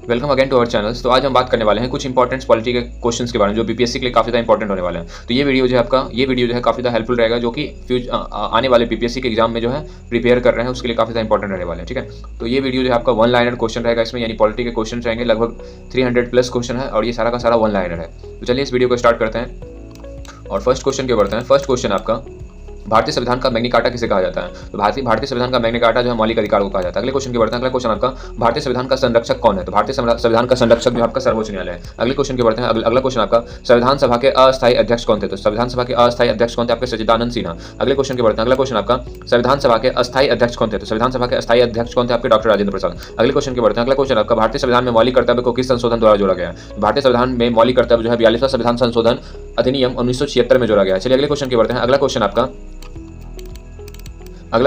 Welcome again to our channels. तो आज हम बात करने वाले हैं कुछ इंपॉर्टेंट पॉलिटी के क्वेश्चंस के बारे में जो बीपीएससी के लिए काफ़ी ज़्यादा इंपॉर्टेंट होने वाले हैं। तो ये वीडियो जो है काफ़ी ज़्यादा हेल्पफुल रहेगा, जो कि आने वाले बीपीएससी के एग्जाम में जो है प्रिपेयर कर रहे हैं उसके लिए काफ़ी ज़्यादा इंपॉर्टेंट रहने वाले हैं। ठीक है, तो ये वीडियो जो है आपका वन लाइनर क्वेश्चन रहेगा इसमें, यानी पॉलिटी के क्वेश्चन रहेंगे, लगभग 300 प्लस क्वेश्चन है और ये सारा का सारा वन लाइनर है। तो चलिए इस वीडियो को स्टार्ट करते हैं और फर्स्ट क्वेश्चन के बढ़ते हैं। फर्स्ट क्वेश्चन आपका, भारतीय संविधान का मैग्ना कार्टा किसे कहा जाता है? तो भारतीय संविधान का मैग्ना कार्टा जो है मौलिक अधिकार को कहा जाता है। अगले क्वेश्चन के बढ़ते हैं। अगला क्वेश्चन आपका, भारतीय संविधान का संरक्षक कौन है? तो भारतीय संविधान का संरक्षक जो आपका सर्वोच्च न्यायालय है। अगले क्वेश्चन के बढ़ते हैं। अगला क्वेश्चन आपका, संविधान सभा के अस्थायी अध्यक्ष कौन थे? तो संविधान सभा के अस्थायी अध्यक्ष कौन थे? आपके सच्चिदानंद सिन्हा। अगले क्वेश्चन के बढ़ते हैं। अगला क्वेश्चन आपका, संविधान सभा के अस्थायी अध्यक्ष कौन थे? तो संविधान सभा के अस्थायी अध्यक्ष कौन थे? आपके डॉक्टर राजेंद्र प्रसाद। अगले क्वेश्चन के बढ़ते हैं। अगला क्वेश्चन आपका, भारतीय संविधान में मौलिक कर्तव्य को किस संशोधन द्वारा जोड़ा गया? भारतीय संविधान में मौलिक कर्तव्य जो है 42वां संविधान संशोधन अधिनियम 1976 में जोड़ा गया है। चलिए अगले क्वेश्चन के बढ़ते हैं। अगला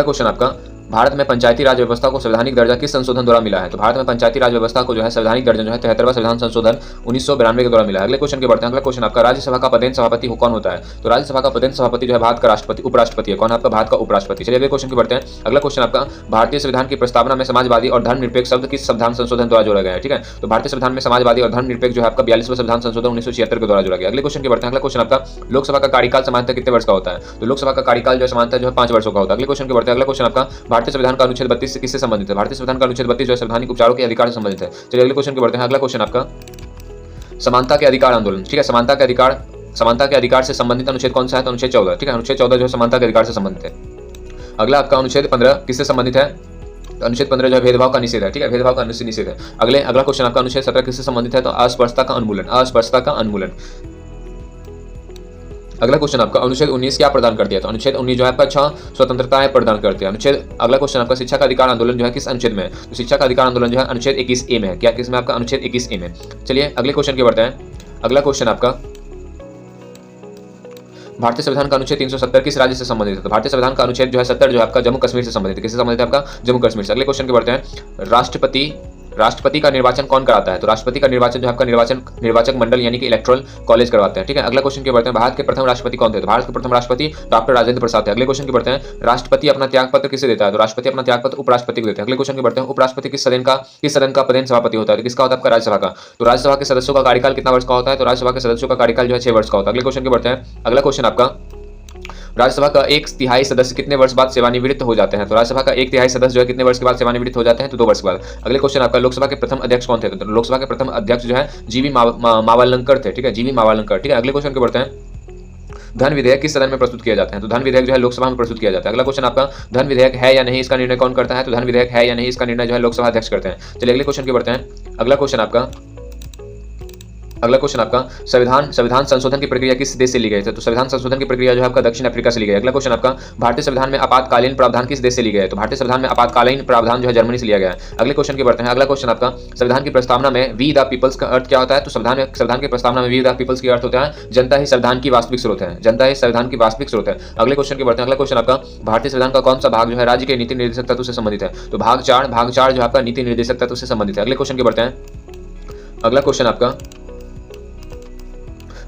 क्वेश्चन आपका, भारत में पंचायती राज व्यवस्था को संवैधानिक दर्जा किस संशोधन द्वारा मिला है? तो भारत में पंचायती राज व्यवस्था को जो है संवैधानिक दर्जा जो है 73वां संविधान संशोधन 1992 के द्वारा मिला है। अगले क्वेश्चन के बढ़ते हैं। अगला क्वेश्चन आपका, राज्यसभा का पदेन सभापति कौन होता है? तो राज्यसभा का पदेन सभापति जो है भारत का राष्ट्रपति उपराष्ट्रपति है। कौन है आपका? भारत का उपराष्ट्रपति। चलिए अगले क्वेश्चन के बढ़ते हैं। अगला क्वेश्चन आपका, भारतीय संविधान की प्रस्तावना में समाजवादी और धर्मनिरपेक्ष शब्द किस संविधान संशोधन द्वारा जोड़ा गया है? ठीक है, तो भारतीय संविधान में समाजवादी और धर्मनिरपेक्ष जो है आपका 42वां संविधान संशोधन 1976 के द्वारा जोड़ा गया। अगले क्वेश्चन के बढ़ते हैं। अगला क्वेश्चन आपका, लोकसभा का कार्यकाल सामान्यतः कितने वर्ष का होता है? तो लोकसभा का कार्यकाल जो है सामान्यतः जो है 5 वर्षों का होता है। अगले क्वेश्चन के बढ़ते हैं। अगला क्वेश्चन आपका, भारतीय संविधान का अनुच्छेद 32 किससे संबंधित है? भारतीय संविधान का अनुच्छेद 32 जो है संवैधानिक उपचारों के अधिकार से संबंधित है। चलिए अगले क्वेश्चन के बढ़ते हैं। अगला क्वेश्चन आपका, समानता के अधिकार आंदोलन। ठीक है, समानता के अधिकार से संबंधित अनुच्छेद कौन सा है? तो अनुच्छेद 14। ठीक है, अनुच्छेद 14 जो है समानता के अधिकार से संबंधित है। अगला आपका अनुच्छेद 15 किससे संबंधित है? तो अनुच्छेद 15 जो है भेदभाव का निषेध है। ठीक है, भेदभाव का निषेध है। अगला क्वेश्चन आपका, अनुच्छेद 17 किससे संबंधित है? तो अस्पृश्यता का उन्मूलन। अगला क्वेश्चन आपका, अनुच्छेद 19 क्या प्रदान करती है? तो अनुच्छेद 19 जो है आपका 6 स्वतंत्रताएं प्रदान करती है। अगला क्वेश्चन आपका, शिक्षा का अधिकार आंदोलन जो है किस अनुच्छेद में है? तो शिक्षा का अधिकार आंदोलन जो है अनुच्छेद 21A में है। क्या किसमें? आपका अनुच्छेद 21A में। चलिए अगले क्वेश्चन के बढ़ते हैं। अगला क्वेश्चन आपका, भारतीय संविधान का अनुच्छेद 370 किस राज्य से संबंधित है? तो भारतीय संविधान का अनुच्छेद जो है 70 जो है आपका जम्मू कश्मीर से संबंधित है। किससे संबंधित है? आपका जम्मू कश्मीर से। अगले क्वेश्चन के बढ़ते हैं। राष्ट्रपति का निर्वाचन कौन कराता है? तो राष्ट्रपति का निर्वाचन जो आपका निर्वाचक मंडल यानी कि इलेक्टोरल कॉलेज करवाते हैं। ठीक है, अगला क्वेश्चन के बढ़ते हैं। भारत के प्रथम राष्ट्रपति कौन थे? तो भारत के प्रथम राष्ट्रपति डॉक्टर राजेंद्र प्रसाद थे। अगले क्वेश्चन के बढ़ते हैं। राष्ट्रपति अपना त्यागपत्र किसे देता है? तो राष्ट्रपति अपना त्यागपत्र उपराष्ट्रपति को देते हैं। अगले क्वेश्चन के बढ़ते हैं। उपराष्ट्रपति किस सदन का पदेन सभापति होता है? तो किसका होता है? आपका राज्यसभा का। तो राज्यसभा के सदस्यों का कार्यकाल कितना वर्ष का होता है? तो राज्यसभा के सदस्यों का कार्यकाल जो है 6 वर्ष का होता है। अगले क्वेश्चन के बढ़ते हैं। अगला क्वेश्चन आपका, राज्यसभा का 1/3 सदस्य कितने वर्ष बाद सेवानिवृत्त हो जाते हैं? तो राज्यसभा का 1/3 सदस्य जो है कितने वर्ष के बाद सेवानिवृत्त हो जाते हैं? तो 2 वर्ष के बाद। अगले क्वेश्चन आपका, लोकसभा के प्रथम अध्यक्ष कौन थे? तो लोकसभा के प्रथम अध्यक्ष जो है जीवी मावलंकर थे। ठीक है, जीवी मावलंकर। ठीक है, अगले क्वेश्चन के बढ़ते हैं। धन विधेयक किस सदन में प्रस्तुत किया जाता है? तो धन विधेयक जो है लोकसभा में प्रस्तुत किया जाता है। अगला क्वेश्चन आपका, धन विधेयक है या नहीं इसका निर्णय कौन करता है? तो धन विधेयक है या नहीं इसका निर्णय जो है लोकसभा अध्यक्ष करते हैं। चलिए अगले क्वेश्चन के बढ़ते हैं। अगला क्वेश्चन आपका, संविधान संशोधन की प्रक्रिया किस देश से ली गई है? तो संविधान संशोधन की प्रक्रिया जो है आपका दक्षिण अफ्रीका से ली गई है। अगला क्वेश्चन आपका, भारतीय संविधान में आपातकालीन प्रावधान किस देश से ली गई है? तो भारतीय संविधान में आपातकालीन प्रावधान जो है जर्मनी से लिया गया है। अगले क्वेश्चन के बढ़ते हैं। अगला क्वेश्चन आपका, संविधान की प्रस्तावना में वी द पीपल्स का अर्थ क्या होता है? तो संविधान की प्रस्तावना में वी द पीपल्स का अर्थ होता है जनता ही संविधान की वास्तविक स्रोत है। जनता ही संविधान की वास्तविक स्रोत है। अगले क्वेश्चन के बढ़ते हैं। अगला क्वेश्चन आपका, भारतीय संविधान का कौन सा भाग जो है राज्य के नीति निर्देशक तत्व से संबंधित है? तो भाग 4 जो आपका नीति निर्देशक तत्व से संबंधित है। अगले क्वेश्चन के बढ़ते हैं। अगला क्वेश्चन आपका,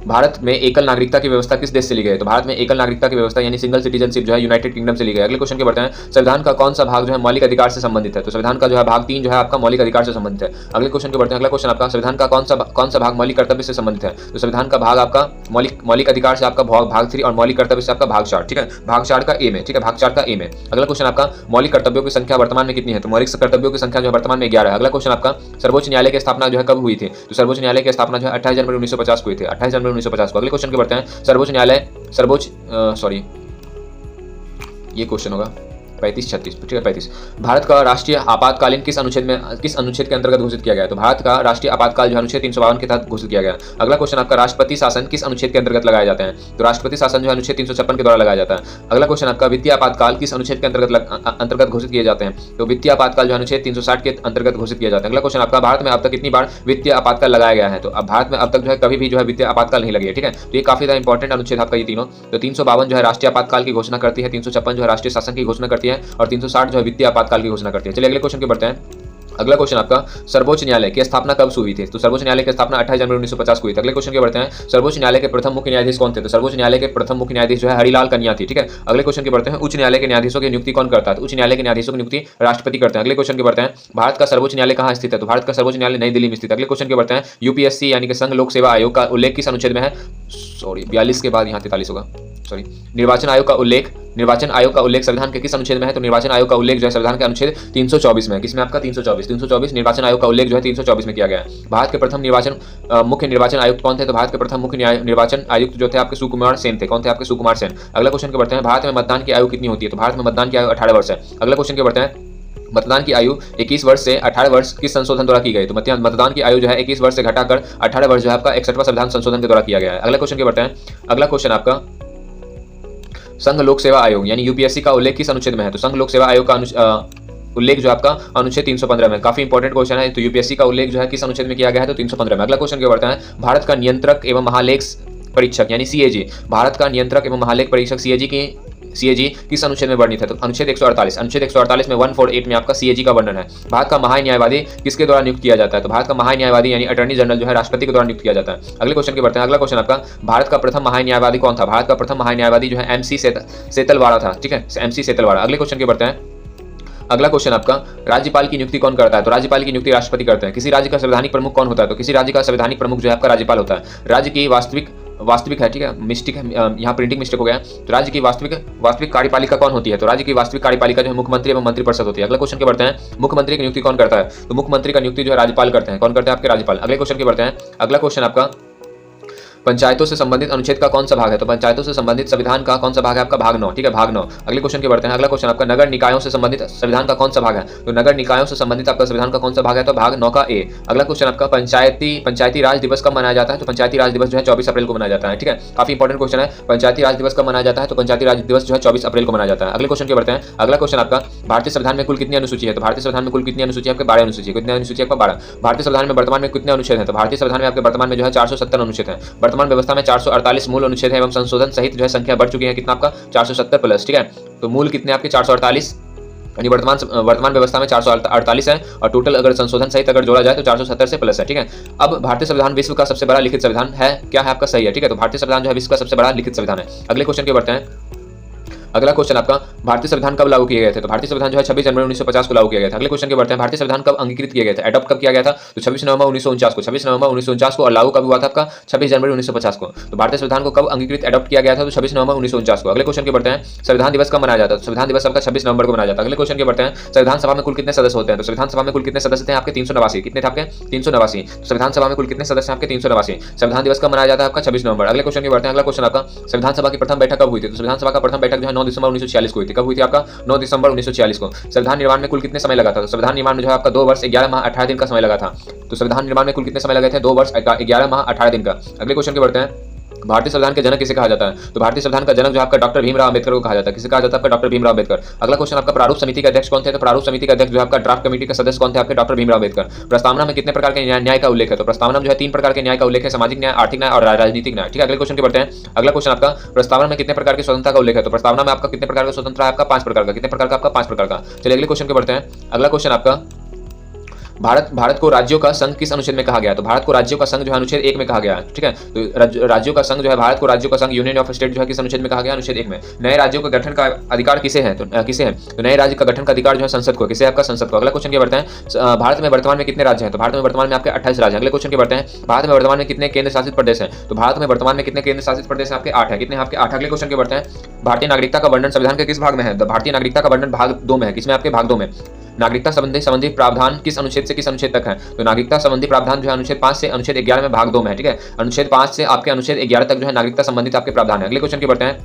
भारत में एकल नागरिकता की व्यवस्था किस देश से ली गई है? तो भारत में एकल नागरिकता की व्यवस्था यानी सिंगल सिटीजनशिप जो है यूनाइटेड किंगडम से ली गई है। अगले क्वेश्चन के बढ़ते हैं। संविधान का कौन सा भाग जो है मौलिक अधिकार से संबंधित है? तो संविधान का जो है भाग 3 जो है आपका मौलिक अधिकार से संबंधित है। अगले क्वेश्चन के बढ़ते हैं। अगला क्वेश्चन आपका, संविधान का कौन सा भाग मौलिक कर्तव्य से संबंधित है? तो संविधान का भाग आपका मौलिक अधिकार से आपका भाग 3 और मौलिक कर्तव्य से आपका भाग 4। ठीक है, भाग 4 का ए में। ठीक है, भाग 4 का ए में। अगला क्वेश्चन आपका, मौलिक कर्तव्यों की संख्या वर्तमान में कितनी है? तो मौलिक कर्तव्यों की संख्या जो है वर्तमान में 11 है। अगला क्वेश्चन आपका, सर्वोच्च न्यायालय की स्थापना जो है कब हुई थी? तो सर्वोच्च न्यायालय की स्थापना जो है 28 जनवरी 1950 को हुई थी। 28 जनवरी 1950 को। अगले क्वेश्चन के बढ़ते हैं। ये क्वेश्चन होगा 35-36। ठीक है, 35। भारत का राष्ट्रीय आपातकालीन किस अनुच्छेद के अंतर्गत घोषित किया गया है? तो भारत का राष्ट्रीय आपातकाल जो अनुच्छेद 352 के तहत घोषित किया गया। अगला क्वेश्चन आपका, राष्ट्रपति शासन किस अनुच्छेद के अंतर्गत लगाए जाते हैं? तो राष्ट्रपति शासन जो है अनुच्छेद 356 के द्वारा लगाया जाता है। अगला क्वेश्चन आपका, वित्तीय आपातकाल किस अनुच्छेद के अंतर्गत घोषित किए जाते हैं? तो वित्तीय आपातकाल जो अनुच्छेद 360 के अंतर्गत घोषित किया जाता है। अगला क्वेश्चन आपका, भारत में अब तक कितनी बार वित्तीय आपातकाल लगाया गया है? तो अब भारत में अब तक जो है कभी भी जो है वित्तीय आपातकाल नहीं लगी है। ठीक है, तो ये काफी ज्यादा इंपॉर्टेंट अनुच्छेद आपका ये तीनों। तो 352 जो है राष्ट्रीय आपातकाल की घोषणा करती है, 356 जो है राष्ट्रीय शासन की घोषणा करती है और 360 जो है वित्तीय आपातकाल की घोषणा करती है। चलिए अगले क्वेश्चन के बढ़ते हैं। अगला क्वेश्चन आपका, सर्वोच्च न्यायालय की स्थापना कब हुई थी? तो सर्वोच्च न्यायालय की स्थापना 28 जनवरी 1950 को हुई थी। अगले क्वेश्चन के बढ़ते हैं, सर्वोच्च न्यायालय के प्रथम मुख्य न्यायाधीश कौन थे? तो सर्वोच्च न्यायालय के प्रथम मुख्य न्यायाधीश जो है हरिलाल कन्या थी, ठीक है। अगले क्वेश्चन के बढ़ते हैं, उच्च न्यायालय के न्यायाधीशों की नियुक्ति कौन करता है? तो उच्च न्यायालय के न्यायाधीशों की नियुक्ति राष्ट्रपति करते हैं। अगले क्वेश्चन के बढ़ते हैं, भारत का सर्वोच्च न्यायालय कहाँ स्थित है? तो भारत का सर्वोच्च न्यायालय नई दिल्ली में स्थित है। अगले क्वेश्चन के बढ़ते हैं, यूपीएससी यानी कि संघ लोक सेवा आयोग का उल्लेख किस अनुच्छेद में है? 42 के बाद यहाँ 43 होगा, सॉरी। निर्वाचन आयोग का उल्लेख संविधान के किस अनुच्छेद में है? तो निर्वाचन आयोग का उल्लेख जो है संविधान के अनुच्छेद 324 में है। किसमें आपका? 324 निर्वाचन आयोग का उल्लेख जो है 324 में किया गया है। भारत के प्रथम मुख्य निर्वाचन आयुक्त कौन थे? तो भारत के प्रथम मुख्य निर्वाचन आयुक्त जो थे आपके सुकुमार सेन थे। कौन थे? आपके सुकुमार सेन। अगला क्वेश्चन के बढ़ते हैं, भारत में मतदान की आयु कितनी होती है? तो भारत में मतदान की आयु 18 वर्ष है। अगला क्वेश्चन के बढ़ते हैं, मतदान की आयु 21 वर्ष से 18 वर्ष किस संशोधन द्वारा की गई? तो मतदान की आयु जो है 21 वर्ष से घटाकर 18 वर्ष जो है आपका 61वां संविधान संशोधन के द्वारा किया गया है। अगला क्वेश्चन के बढ़ते हैं, अगला क्वेश्चन आपका, संघ लोक सेवा आयोग यानी यूपीएससी का उल्लेख किस अनुच्छेद में है? तो संघ लोक सेवा आयोग का उल्लेख जो आपका अनुच्छेद 315 में, काफी इंपॉर्टेंट क्वेश्चन है। तो यूपीएससी का उल्लेख जो है किस अनुच्छेद में किया गया है? तो 315 में। अगला क्वेश्चन के बढ़ते हैं, भारत का नियंत्रक एवं महालेख परीक्षक यानी सीएजी, भारत का नियंत्रक एवं महालेख परीक्षक सीएजी किस अनुच्छेद में वर्णित है? तो अनुच्छेद 148। अनुच्छेद 148 में 148 में आपका सीएजी का वर्णन है। भारत का महान्यायवादी किसके द्वारा नियुक्त किया जाता है? तो भारत का महान्यायवादी यानी अटॉर्नी जनरल जो है राष्ट्रपति के द्वारा नियुक्त किया जाता है। अगले क्वेश्चन के बढ़ते हैं, अगला क्वेश्चन आपका, भारत का प्रथम महान्यायवादी कौन था? भारत का प्रथम महान्यायवादी जो है एमसी सेतलवाड़ा था, ठीक है, एमसी सेतलवाड़ा। अगले क्वेश्चन के बढ़ते हैं, अगला क्वेश्चन आपका, राज्यपाल की नियुक्ति कौन करता है? तो राज्यपाल की नियुक्ति राष्ट्रपति करते हैं। किसी राज्य का संवैधानिक प्रमुख कौन होता है? तो किसी राज्य का संवैधानिक प्रमुख जो है आपका राज्यपाल होता है। राज्य की वास्तविक है, ठीक है, मिस्टेक है, यहाँ प्रिंटिंग मिस्टेक हो गया। तो राज्य की वास्तविक कार्यपालिका कौन होती है? तो राज्य की वास्तविक कार्यपालिका जो है मुख्यमंत्री एवं मंत्रिपरिषद होती है। अगले क्वेश्चन के बढ़ते हैं, मुख्यमंत्री की नियुक्ति कौन करता है? तो मुख्यमंत्री का नियुक्ति जो है राज्यपाल करते हैं। कौन करते हैं? आपके राज्यपाल। अगले क्वेश्चन के बढ़ते हैं, अगला क्वेश्चन आपका, पंचायतों से संबंधित अनुच्छेद का कौन सा भाग है? तो पंचायतों से संबंधित संविधान का कौन सा भाग है? आपका भाग 9, ठीक है, भाग 9। अगले क्वेश्चन के बढ़ते हैं, अगला क्वेश्चन आपका, नगर निकायों से संबंधित संविधान का कौन सा भाग है? तो नगर निकायों से संबंधित आपका संविधान का कौन सा भाग है? तो भाग 9 का ए। अगला क्वेश्चन आपका, पंचायती राज दिवस कब मनाया जाता है? तो पंचायती राज दिवस जो है 24 अप्रैल को मनाया जाता है, ठीक है, काफी इंपॉर्टेंट क्वेश्चन है। पंचायती राज दिवस कब मनाया जाता है? तो पंचायती राज दिवस जो है 24 अप्रैल को मनाया जाता है। अगले क्वेश्चन के बढ़ते हैं, अगला क्वेश्चन आपका, भारतीय संविधान में कुल कितनी अनुसूची है? तो भारतीय संविधान में कुल कितनी अनुसूची है? आपके 12 अनुसूची। कितनी अनुसूची? आपका 12। भारतीय संविधान में वर्तमान में कितने अनुच्छेद हैं? तो भारतीय संविधान में आपके वर्तमान में जो है 470 अनुच्छेद हैं। वर्तमान व्यवस्था में 448 मूल अनुच्छेद एवं संशोधन सहित जो है संख्या बढ़ चुकी है, कितना आपका? 470 प्लस, ठीक है। तो मूल कितने आपके? 448, यानी वर्तमान व्यवस्था में 448 है, और टोटल अगर संशोधन सहित अगर जोड़ा जाए तो 470 से प्लस है, ठीक है। अब भारतीय संविधान विश्व का सबसे बड़ा लिखित संविधान है, क्या है आपका? सही है, ठीक है। तो भारतीय संविधान जो है विश्व का सबसे बड़ा लिखित संविधान है। अगले क्वेश्चन के बढ़ते हैं, अगला क्वेश्चन आपका, भारतीय संविधान कब लागू किए गए थे? तो भारतीय संविधान जो है 26 जनवरी 1950 को लागू किया गया था। अगले क्वेश्चन के बढ़ते हैं, भारतीय संविधान कब अंगीकृत किया गया था? एडॉप्ट कब किया गया था? तो 26 नवंबर 1949 को, 26 नवंबर 1949 को। और लागू कब हुआ था आपका? 26 जनवरी 1950 को। तो भारतीय संविधान को कब अंगीकृत एडॉप्ट किया गया था? तो 26 नवंबर 1949 को। अगले क्वेश्चन के बढ़ते हैं, संविधान दिवस कब मनाया जाता है? तो संविधान दिवस आपका 26 नवंबर को मनाया जाता है। अगले क्वेश्चन के बढ़ते हैं, संविधान सभा में कुल कितने सदस्य होते हैं? तो संविधान सभा में कुल कितने सदस्य थे? आपके 389। कितने थे आपके? 389। संविधान सभा में कुल कितने सदस्य? आपके 389। संविधान दिवस कब मनाया जाता है? आपका 26 नवंबर। अगले क्वेश्चन के बढ़ते हैं, अगला क्वेश्चन आपका, संविधान सभा की प्रथम बैठक कब हुई थी? तो संविधान सभा का प्रथम बैठक जो है 9 दिसंबर 1946 को हुई थी। कब हुई थी? आपका 9 दिसंबर 1946 को। संविधान निर्माण में कुल कितने समय लगा था? तो संविधान निर्माण में जो है आपका 2 वर्ष 11 माह 18 दिन का समय लगा था। तो संविधान निर्माण में कुल कितने समय लगे थे? 2 वर्ष 11 माह 18 दिन का। अगले क्वेश्चन के बढ़ते हैं, भारतीय संविधान के जनक किसे कहा जाता है? तो भारतीय संविधान का जनक जो आपका डॉक्टर भीमराव अंबेडकर को कहा जाता है। किसे कहा जाता है? आपका डॉक्टर भीमराव अंबेडकर। अगला क्वेश्चन आपका, प्रारूप समिति के अध्यक्ष कौन थे? तो प्रारूप समिति के अध्यक्ष जो आपका ड्राफ्ट कमेटी के सदस्य कौन थे? आपके डॉक्टर भीमराव अंबेडकर। प्रस्तावना में कितने प्रकार के न्याय का उल्लेख है? तो प्रस्तावना में जो है 3 प्रकार के न्याय का उल्लेख है, सामाजिक न्याय, आर्थिक न्याय और राजनीतिक न्याय, ठीक है। अगले क्वेश्चन के बढ़ते हैं, अगला क्वेश्चन आपका, प्रस्तावना में कितने प्रकार की स्वतंत्रता का उल्लेख है? तो प्रस्तावना में आपका कितने प्रकार का स्वतंत्रता है? आपका 5 प्रकार का। कितने प्रकार का? आपका 5 प्रकार का। चलिए अगले क्वेश्चन के बढ़ते हैं, अगला क्वेश्चन आपका, भारत को राज्यों का संघ किस अनुच्छेद में कहा गया? तो भारत को राज्यों का संघ जो है अनुच्छेद 1 में कहा गया है, ठीक है। तो राज्यों का संघ जो है, भारत को राज्यों का संघ, यूनियन ऑफ स्टेट जो है किस अनुच्छेद में कहा गया? अनुच्छेद 1 में। नए राज्यों के गठन का अधिकार किसे है? तो नए राज्य का गठन का अधिकार जो है संसद को। किसे? आपका संसद को। अगला क्वेश्चन के बढ़ते हैं, भारत में वर्तमान में कितने राज्य हैं? तो भारत में वर्तमान में आपके 28 राज्य हैं। अगले क्वेश्चन के बढ़ते हैं, भारत में वर्तमान में कितने केंद्र शासित प्रदेश हैं? तो भारत में वर्तमान में कितने केंद्र शासित प्रदेश हैं? आपके 8 है। कितने? आपके 8। अगले क्वेश्चन के बढ़ते हैं, भारतीय नागरिकता का वर्णन संविधान के किस भाग में है? तो भारतीय नागरिकता का वर्णन भाग 2 में है। किसमें? आपके भाग 2 में। नागरिकता संबंधी प्रावधान किस अनुच्छेद से किस अनुच्छेद तक है? तो नागरिकता संबंधी प्रावधान जो है अनुच्छेद 5 से अनुच्छेद 11 में भाग 2 में है, ठीक है। अनुच्छेद 5 से आपके अनुच्छेद 11 तक जो है नागरिकता संबंधित आपके प्रावधान है। अगले क्वेश्चन के बढ़ते हैं,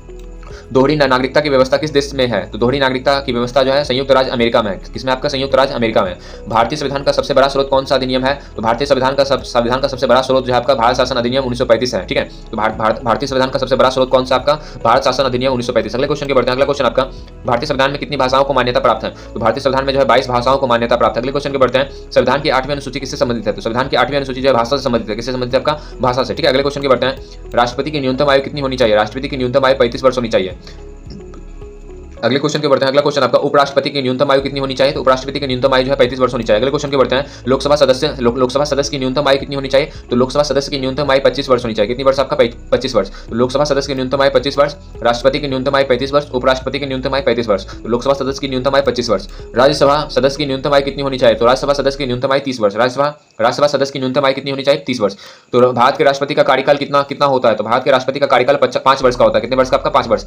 दोहरी नागरिकता की व्यवस्था किस देश में है? तो दोहरी नागरिकता की व्यवस्था जो है संयुक्त राज्य अमेरिका में है। किसमें? आपका संयुक्त राज्य अमेरिका में। भारतीय संविधान का सबसे बड़ा स्रोत कौन सा अधिनियम है? तो भारतीय संविधान का सबसे बड़ा स्रोत जो है आपका भारत शासन अधिनियम 1935 है, ठीक है। तो भारतीय संविधान का सबसे बड़ा स्रोत कौन सा? आपका भारत शासन अधिनियम 1935। अगले क्वेश्चन के बढ़ते हैं, अगला क्वेश्चन आपका, भारतीय संविधान में कितनी भाषाओं को मान्यता प्राप्त है? तो भारतीय संविधान में जो है 22 भाषाओं को मान्यता प्राप्त है। अगले क्वेश्चन के बढ़ते हैं, संविधान की 8वीं अनुसूची किससे संबंधित है? तो संविधान की 8वीं अनुसूची जो है भाषा से संबंधित है। किससे संबंधित है? आपका भाषा से, ठीक है। अगले क्वेश्चन के बढ़ते हैं, राष्ट्रपति की न्यूनतम आयु कितनी होनी चाहिए? राष्ट्रपति की न्यूनतम आयु 35 वर्ष होनी चाहिए। अगले क्वेश्चन के बढ़ते हैं। अगला क्वेश्चन आपका उपराष्ट्रपति की न्यूनतम आयु कितनी होनी चाहिए? तो उपराष्ट्रपति की न्यूनतम आयु जो है 35 वर्ष होनी चाहिए। अगले क्वेश्चन के बढ़ते हैं। लोकसभा सदस्य की न्यूनतम आयु कितनी होनी चाहिए? तो लोकसभा सदस्य की न्यूनतम आयु 25 वर्ष होनी चाहिए। कितनी वर्ष आपका? 25 वर्ष। तो लोकसभा सदस्य की न्यूनतम आयु 25 वर्ष, राष्ट्रपति की न्यूनतम आयु 35 वर्ष, उपराष्ट्रपति की न्यूनतम आयु 35 वर्ष। तो लोकसभा सदस्य की न्यूनतम आयु 25 वर्ष। राज्यसभा सदस्य की न्यूनतम आयु कितनी होनी चाहिए? तो राज्यसभा सदस्य की न्यूनतम आयु 30 वर्ष। राज्यसभा सदस्य की न्यूनतम आयु कितनी होनी चाहिए? 30 वर्ष। तो भारत के राष्ट्रपति का कार्यकाल कितना होता है? तो भारत के राष्ट्रपति का कार्यकाल 5 वर्ष का होता है। कितने वर्ष का आपका? 5 वर्ष।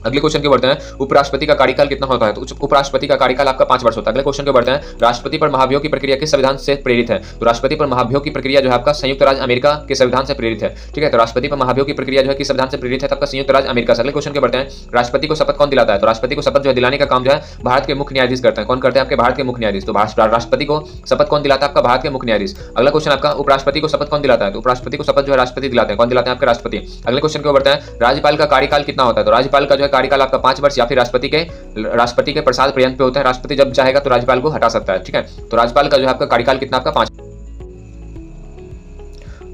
अगले क्वेश्चन के बढ़ते हैं। उपराष्ट्रपति का कार्यकाल कितना होता है? तो उपराष्ट्रपति का कार्यकाल आपका 5 वर्ष होता है। अगले क्वेश्चन के बढ़ते हैं। राष्ट्रपति पर महाभियोग की प्रक्रिया किस संविधान से प्रेरित है? तो राष्ट्रपति पर महाभियोग की प्रक्रिया जो है आपका संयुक्त राज्य अमेरिका के संविधान से प्रेरित है। ठीक है, तो राष्ट्रपति पर महाभियोग की प्रक्रिया जो है किस संविधान से प्रेरित है? तो आपका संयुक्त राज्य अमेरिका से। अगले क्वेश्चन के बढ़ते हैं। राष्ट्रपति को शपथ कौन दिलाता है? तो राष्ट्रपति को शपथ जो है दिलाने का काम जो है भारत के मुख्य न्यायाधीश करते हैं। कौन करते हैं? आपके भारत के मुख्य न्यायाधीश। तो राष्ट्रपति को शपथ कौन दिलाता है? आपका भारत के मुख्य न्यायाधीश। अगला क्वेश्चन आपका उपराष्ट्रपति को शपथ कौन दिलाता है? तो उपराष्ट्रपति को शपथ जो है राष्ट्रपति दिलाते हैं। कौन दिलाते हैं? आपके राष्ट्रपति। अगले क्वेश्चन के बढ़ते हैं। राज्यपाल का कार्यकाल कितना होता है? तो राज्यपाल का जो है कार्यकाल आपका 5 वर्ष या फिर राष्ट्रपति के प्रसाद पर्यंत पे होता है। राष्ट्रपति जब चाहेगा तो राज्यपाल को हटा सकता है। ठीक है, तो राज्यपाल का जो है आपका कार्यकाल कितना? आपका 5।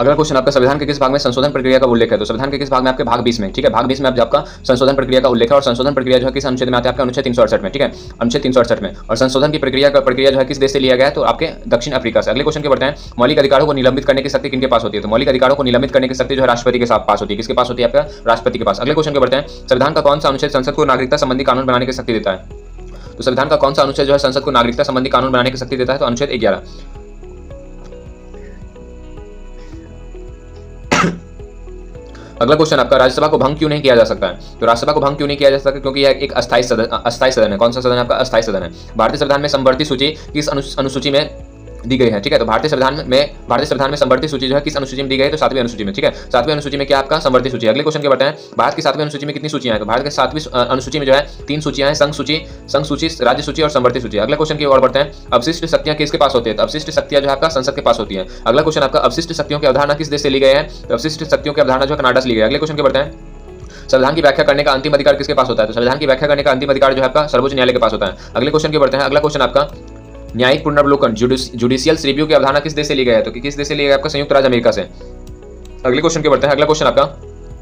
अगला क्वेश्चन आपका संविधान के किस भाग में संशोधन प्रक्रिया का उल्लेख है? तो संविधान के किस भाग में? आपके भाग 20 में। ठीक है, भाग 20 में आपका संशोधन प्रक्रिया का उल्लेख है। और संशोधन प्रक्रिया जो है किस अनुच्छेद में आता है? आपका अनुच्छेद 368 में। ठीक है, अनुच्छेद 368 में। और संशोधन की प्रक्रिया जो है किस देश से लिया गया है? तो आपके दक्षिण अफ्रीका से। अगले क्वेश्चन के बढ़ते हैं। मौलिक अधिकारों को निलंबित करने की शक्ति किनके पास होती है? तो मौलिक अधिकारों को निलंबित करने की शक्ति जो है राष्ट्रपति के पास होती है। किसके पास होती है? आपका राष्ट्रपति के पास। अगले क्वेश्चन के बढ़ते हैं। संविधान का कौन सा अनुच्छेद संसद को नागरिकता संबंधी कानून बनाने की शक्ति देता है? तो संविधान का कौन सा अनुच्छेद जो है संसद को नागरिकता संबंधी कानून बनाने की शक्ति देता है? तो अनुच्छेद 11। अगला क्वेश्चन आपका। राज्यसभा को भंग क्यों नहीं किया जा सकता है? तो राज्यसभा को भंग क्यों नहीं किया जा सकता? क्योंकि यह एक अस्थायी सदन है। कौन सा सदन है? आपका अस्थायी सदन है। भारतीय संविधान में समवर्ती सूची किस अनुसूची में दी गई है? ठीक है, तो भारतीय संविधान में समवर्ती सूची जो है किस अनुसूची में दी गई है? तो 7वीं अनुसूची में। ठीक है, 7वीं अनुसूची में क्या आपका समवर्ती सूची। अगले क्वेश्चन के बढ़ते हैं। भारत की 7वीं अनुसूची में कितनी सूचियां हैं? तो भारत के 7वीं अनुसूची में जो है 3 सूचियां हैं, संघ सूची, राज्य सूची और समवर्ती सूची। अगले क्वेश्चन की ओर बढ़ते हैं। अवशिष्ट शक्तियां किसके पास होती है? तो अवशिष्ट शक्तियां जो है आपका संसद के पास होती है। अगला क्वेश्चन आपका। अवशिष्ट शक्तियों की अवधारणा किस देश से ली गई है? तो अवशिष्ट शक्तियों की अवधारणा जो है कनाडा से ली गई है। अगले क्वेश्चन के बढ़ते हैं। संविधान की व्याख्या करने का अंतिम अधिकार किसके पास होता है? तो संविधान की व्याख्या करने का अंतिम अधिकार जो है आपका सर्वोच्च न्यायालय के पास होता है। अगले क्वेश्चन के बढ़ते हैं। अगला क्वेश्चन आपका। न्यायिक पुनर्वलोकन जुडिशियल रिव्यू की अवधारणा किस देश से ली गई है? तो किस देश से ली गई है? आपका संयुक्त राज्य अमेरिका से। अगले क्वेश्चन के बढ़ते हैं। अगला क्वेश्चन आपका।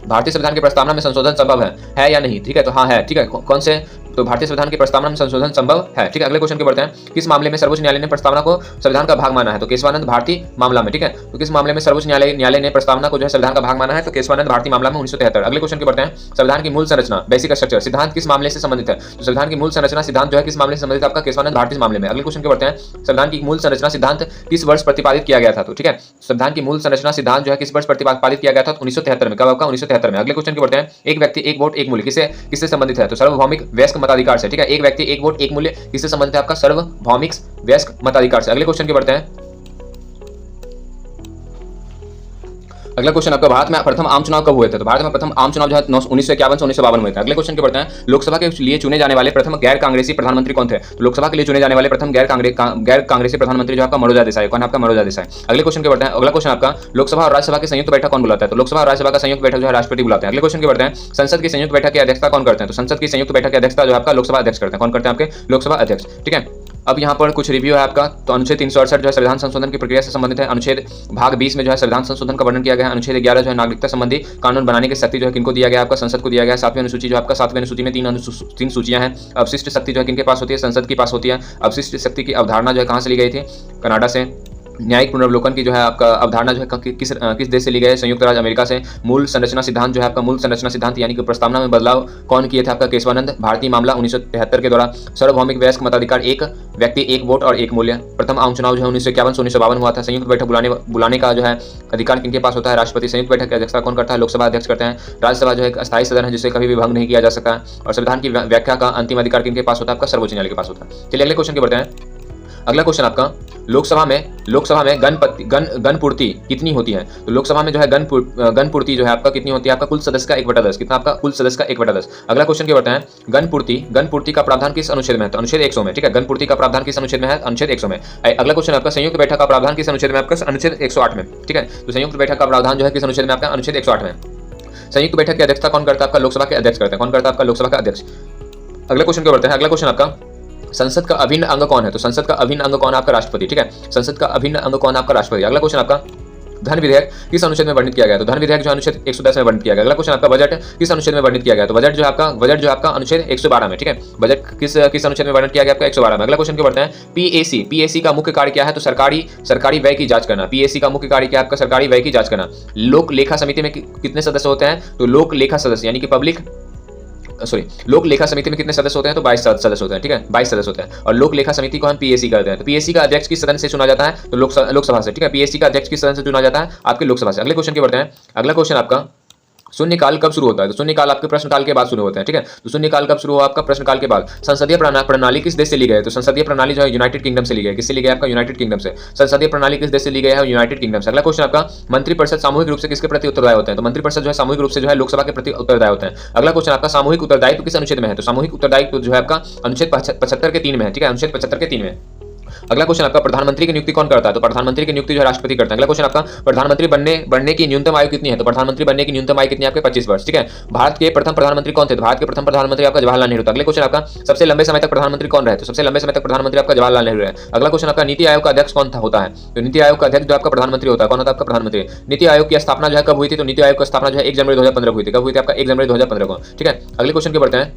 भारतीय संविधान की प्रस्तावना में संशोधन संभव है या नहीं? ठीक है, तो हाँ है। ठीक है, कौन से? तो भारतीय संविधान की प्रस्तावना में संशोधन संभव है। ठीक है, अगले क्वेश्चन के बढ़ते हैं। किस मामले में सर्वोच्च न्यायालय ने प्रस्तावना को संविधान का भाग माना है? तो केशवानंद भारती मामला में। ठीक है, तो किस मामले में सर्वोच्च न्यायालय ने प्रस्तावना को जो है संविधान का भाग माना है? तो केशवानंद भारती मामला में 1973। अगले क्वेश्चन के बढ़ते हैं। संविधान की मूल संरचना बेसिक स्ट्रक्चर सिद्धांत किस मामले से संबंधित है? तो संविधान की मूल संरचना सिद्धांत जो है किस मामले से संबंधित है? आपका केशवानंद भारती मामले में। अगले क्वेश्चन के बढ़ते हैं। संविधान की मूल संरचना सिद्धांत किस वर्ष प्रतिपादित किया गया था? तो ठीक है, संविधान की मूल संरचना सिद्धांत जो है किस वर्ष प्रतिपादित किया गया था? 1973 में। कब? आपका 1973 में। अगले क्वेश्चन के बढ़ते हैं। एक व्यक्ति एक वोट एक मूल्य किससे संबंधित है? तो सार्वभौमिक वयस्क मताधिकार से। ठीक है, एक व्यक्ति एक वोट एक मूल्य किससे संबंधित है? आपका सार्वभौमिक वयस्क मताधिकार से। अगले क्वेश्चन के बढ़ते हैं। अगला क्वेश्चन आपका। भारत में प्रथम आम चुनाव कब हुए थे? तो भारत में प्रथम आम चुनाव जो है 1951 से 1952 हुए थे। अगले क्वेश्चन के बढ़ते हैं। लोकसभा के लिए चुने जाने वाले प्रथम गैर कांग्रेसी प्रधानमंत्री कौन थे? तो लोकसभा के लिए चुने जाने वाले प्रथम गैर कांग्रेसी प्रधानमंत्री जो आपका मनोजा देसाई। कौन? आपका मनोजा देसाई। अगले क्वेश्चन के बढ़ते हैं। अगला क्वेश्चन आपका। लोकसभा और राज्यसभा की संयुक्त बैठक कौन बुलाता है? तो लोकसभा और राज्यसभा का संयुक्त बैठक जो है राष्ट्रपति बुलाते हैं। अगले क्वेश्चन के बढ़ते हैं। संसद की संयुक्त बैठक की अध्यक्षता कौन करते हैं? तो संसद की संयुक्त बैठक की अध्यक्षता जो आपका लोकसभा अध्यक्ष करते हैं। कौन करते हैं? आपके लोकसभा अध्यक्ष। ठीक है, अब यहाँ पर कुछ रिव्यू है आपका। तो अनुच्छेद 368 जो है संविधान संशोधन की प्रक्रिया से संबंधित है। अनुच्छेद भाग 20 में जो है संविधान संशोधन का वर्णन किया गया है। अनुच्छेद 11 जो है नागरिकता संबंधी कानून बनाने की शक्ति जो है किनको दिया गया? आपका संसद को दिया गया है। 7वीं अनुसूची जो आपका 7वीं अनुसूची में 3 सूचियां हैं। अवशिष्ट शक्ति जो है किनके पास होती है? संसद के पास होती है। अवशिष्ट शक्ति की अवधारणा जो है कहाँ से ली गई थी? कनाडा से। न्यायिक पुनर्वलोकन की जो है आपका अवधारणा जो है किस देश से ली गई है? संयुक्त राज्य अमेरिका से। मूल संरचना सिद्धांत जो है आपका मूल संरचना सिद्धांत यानी कि प्रस्तावना में बदलाव कौन किए थे? आपका केशवानंद भारती मामला 1973 के द्वारा। सार्वभौमिक वयस्क मताधिकार एक व्यक्ति एक वोट और एक मूल्य। प्रथम आम चुनाव जो है 1951 से 1952 हुआ था। संयुक्त बैठक बुलाने का जो है अधिकार किनके पास होता है? राष्ट्रपति। संयुक्त बैठक की अध्यक्षता कौन करता है? लोकसभा अध्यक्ष करते हैं। राज्यसभा जो है एक अस्थायी सदन है जिसे कभी भी भंग नहीं किया जा सकता है। और संविधान की व्याख्या का अंतिम अधिकार किनके पास होता है? आपका सर्वोच्च न्यायालय के पास होता है। चलिए अगले क्वेश्चन के बढ़ते हैं। अगला क्वेश्चन आपका। लोकसभा में गण पूर्ति कितनी होती है? तो लोकसभा में जो है गण पूर्ति जो है आपका कितनी होती है? आपका कुल सदस्य का 1/10। कितना? आपका कुल सदस्य का 1/10। अगला क्वेश्चन के बढ़ते हैं। गण पूर्ति का प्रावधान किस अनुच्छेद में है? तो अनुच्छेद 100 में। ठीक है, गण पूर्ति का प्रावधान किस अनुच्छेद में है? अनुच्छेद 100 में। अगला क्वेश्चन आपका। संयुक्त बैठक का प्रावधान किस अनुच्छेद में? आपका अनुच्छेद 108 में। ठीक है, तो संयुक्त बैठक का प्रावधान जो है किस अनुच्छेद में? आपका अनुच्छेद 108 में। संयुक्त बैठक की अध्यक्षता कौन करता है? आपका लोकसभा के अध्यक्ष करते हैं। कौन करता है? आपका लोकसभा का अध्यक्ष। अगले क्वेश्चन के बढ़ते हैं। अगला क्वेश्चन आपका। संसद का अभिन्न अंग कौन है? तो संसद का अभिन्न अंग कौन है? आपका राष्ट्रपति। ठीक है, संसद का अभिन्न अंग कौन है? आपका राष्ट्रपति। अगला क्वेश्चन आपका। धन विधेयक किस अनुच्छेद में वर्णित किया गया? तो धन विधेयक जो अनुच्छेद 110 में वर्णित किया गया। अगला क्वेश्चन आपका बजट किस अनुच्छेद में वर्णित किया गया? तो बजट जो आपका अनुच्छेद 112 में, ठीक है। बजट किस अनुच्छेद में वर्णित किया गया? आपका 112 में। अगला क्वेश्चन क्या बढ़ते हैं? पीएसी का मुख्य कार्य क्या है? तो सरकारी व्यय की जांच करना। पीएसी का मुख्य कार्य क्या है? आपका सरकारी व्यय की जांच करना। लोक लेखा समिति में कितने सदस्य होते हैं? तो लोक लेखा सदस्य यानी कि लोक लेखा समिति में कितने सदस्य होते हैं? तो 22 सदस्य होते हैं, ठीक है, 22 सदस्य होते हैं। और लोक लेखा समिति को हम पीएसी कहते हैं। तो पीएसी का अध्यक्ष किस सदन से चुना जाता है? तो लोकसभा से, ठीक है। पीएसी का अध्यक्ष किस सदन से चुना जाता है? आपके लोकसभा से। अगले क्वेश्चन के बढ़ते हैं। अगला क्वेश्चन आपका शून्यकाल कब शुरू होता है? तो शून्यकाल आपके प्रश्नकाल के बाद शुरू होते हैं, ठीक है। तो शून्यकाल कब शुरू हुआ? आपका प्रश्नकाल के बाद। संसदीय प्रणाली किस देश से ली गई है? तो संसदीय प्रणाली जो है यूनाइटेड किंगडम से ली गई है। किससे ली गई? आपका यूनाइटेड किंगडम से। संसदीय प्रणाली किस देश से ली गई है? यूनाइटेड किंगडम से। अगला क्वेश्चन आपका मंत्रिपरिषद सामूहिक रूप से किसके प्रति उत्तरदायी होते हैं? तो मंत्रिपरिषद जो है सामूहिक रूप से जो है लोकसभा के प्रति उत्तरदायी होते हैं। अगला क्वेश्चन आपका सामूहिक उत्तरदायित्व किस अनुच्छेद में है? तो सामूहिक उत्तरदायित्व जो है आपका अनुच्छेद 75 के 3 में है, ठीक है, अनुच्छेद 75 के 3 में। अगला क्वेश्चन आपका प्रधानमंत्री की नियुक्ति कौन करता है? तो प्रधानमंत्री की नियुक्ति जो है राष्ट्रपति करता है। अगला क्वेश्चन आपका प्रधानमंत्री बनने की न्यूनतम आयु कितनी है? तो प्रधानमंत्री बनने की न्यूनतम आयु कितनी है? आपके 25 वर्ष, ठीक है। भारत के प्रथम प्रधानमंत्री कौन थे? तो भारत के प्रथम प्रधानमंत्री आपका जवाहरलाल नेहरू। अगले क्वेश्चन आपका सबसे लंबे समय तक प्रधानमंत्री कौन रहे? तो सबसे लंबे समय तक प्रधानमंत्री आपका जवाहरलाल नेहरू है। अगला क्वेश्चन आपका नीति आयोग का अध्यक्ष कौन होता है? तो नीति आयोग का अध्यक्ष जो आपका प्रधानमंत्री होता है। कौन होता है? आपका प्रधानमंत्री। नीति आयोग की स्थापना जो है कब हुई थी? तो नीति आयोग की स्थापना जो है 1 जनवरी 2015 को हुई थी। कब हुई थी? आपका 1 जनवरी 2015 को, ठीक है। अगले क्वेश्चन के बढ़ते हैं।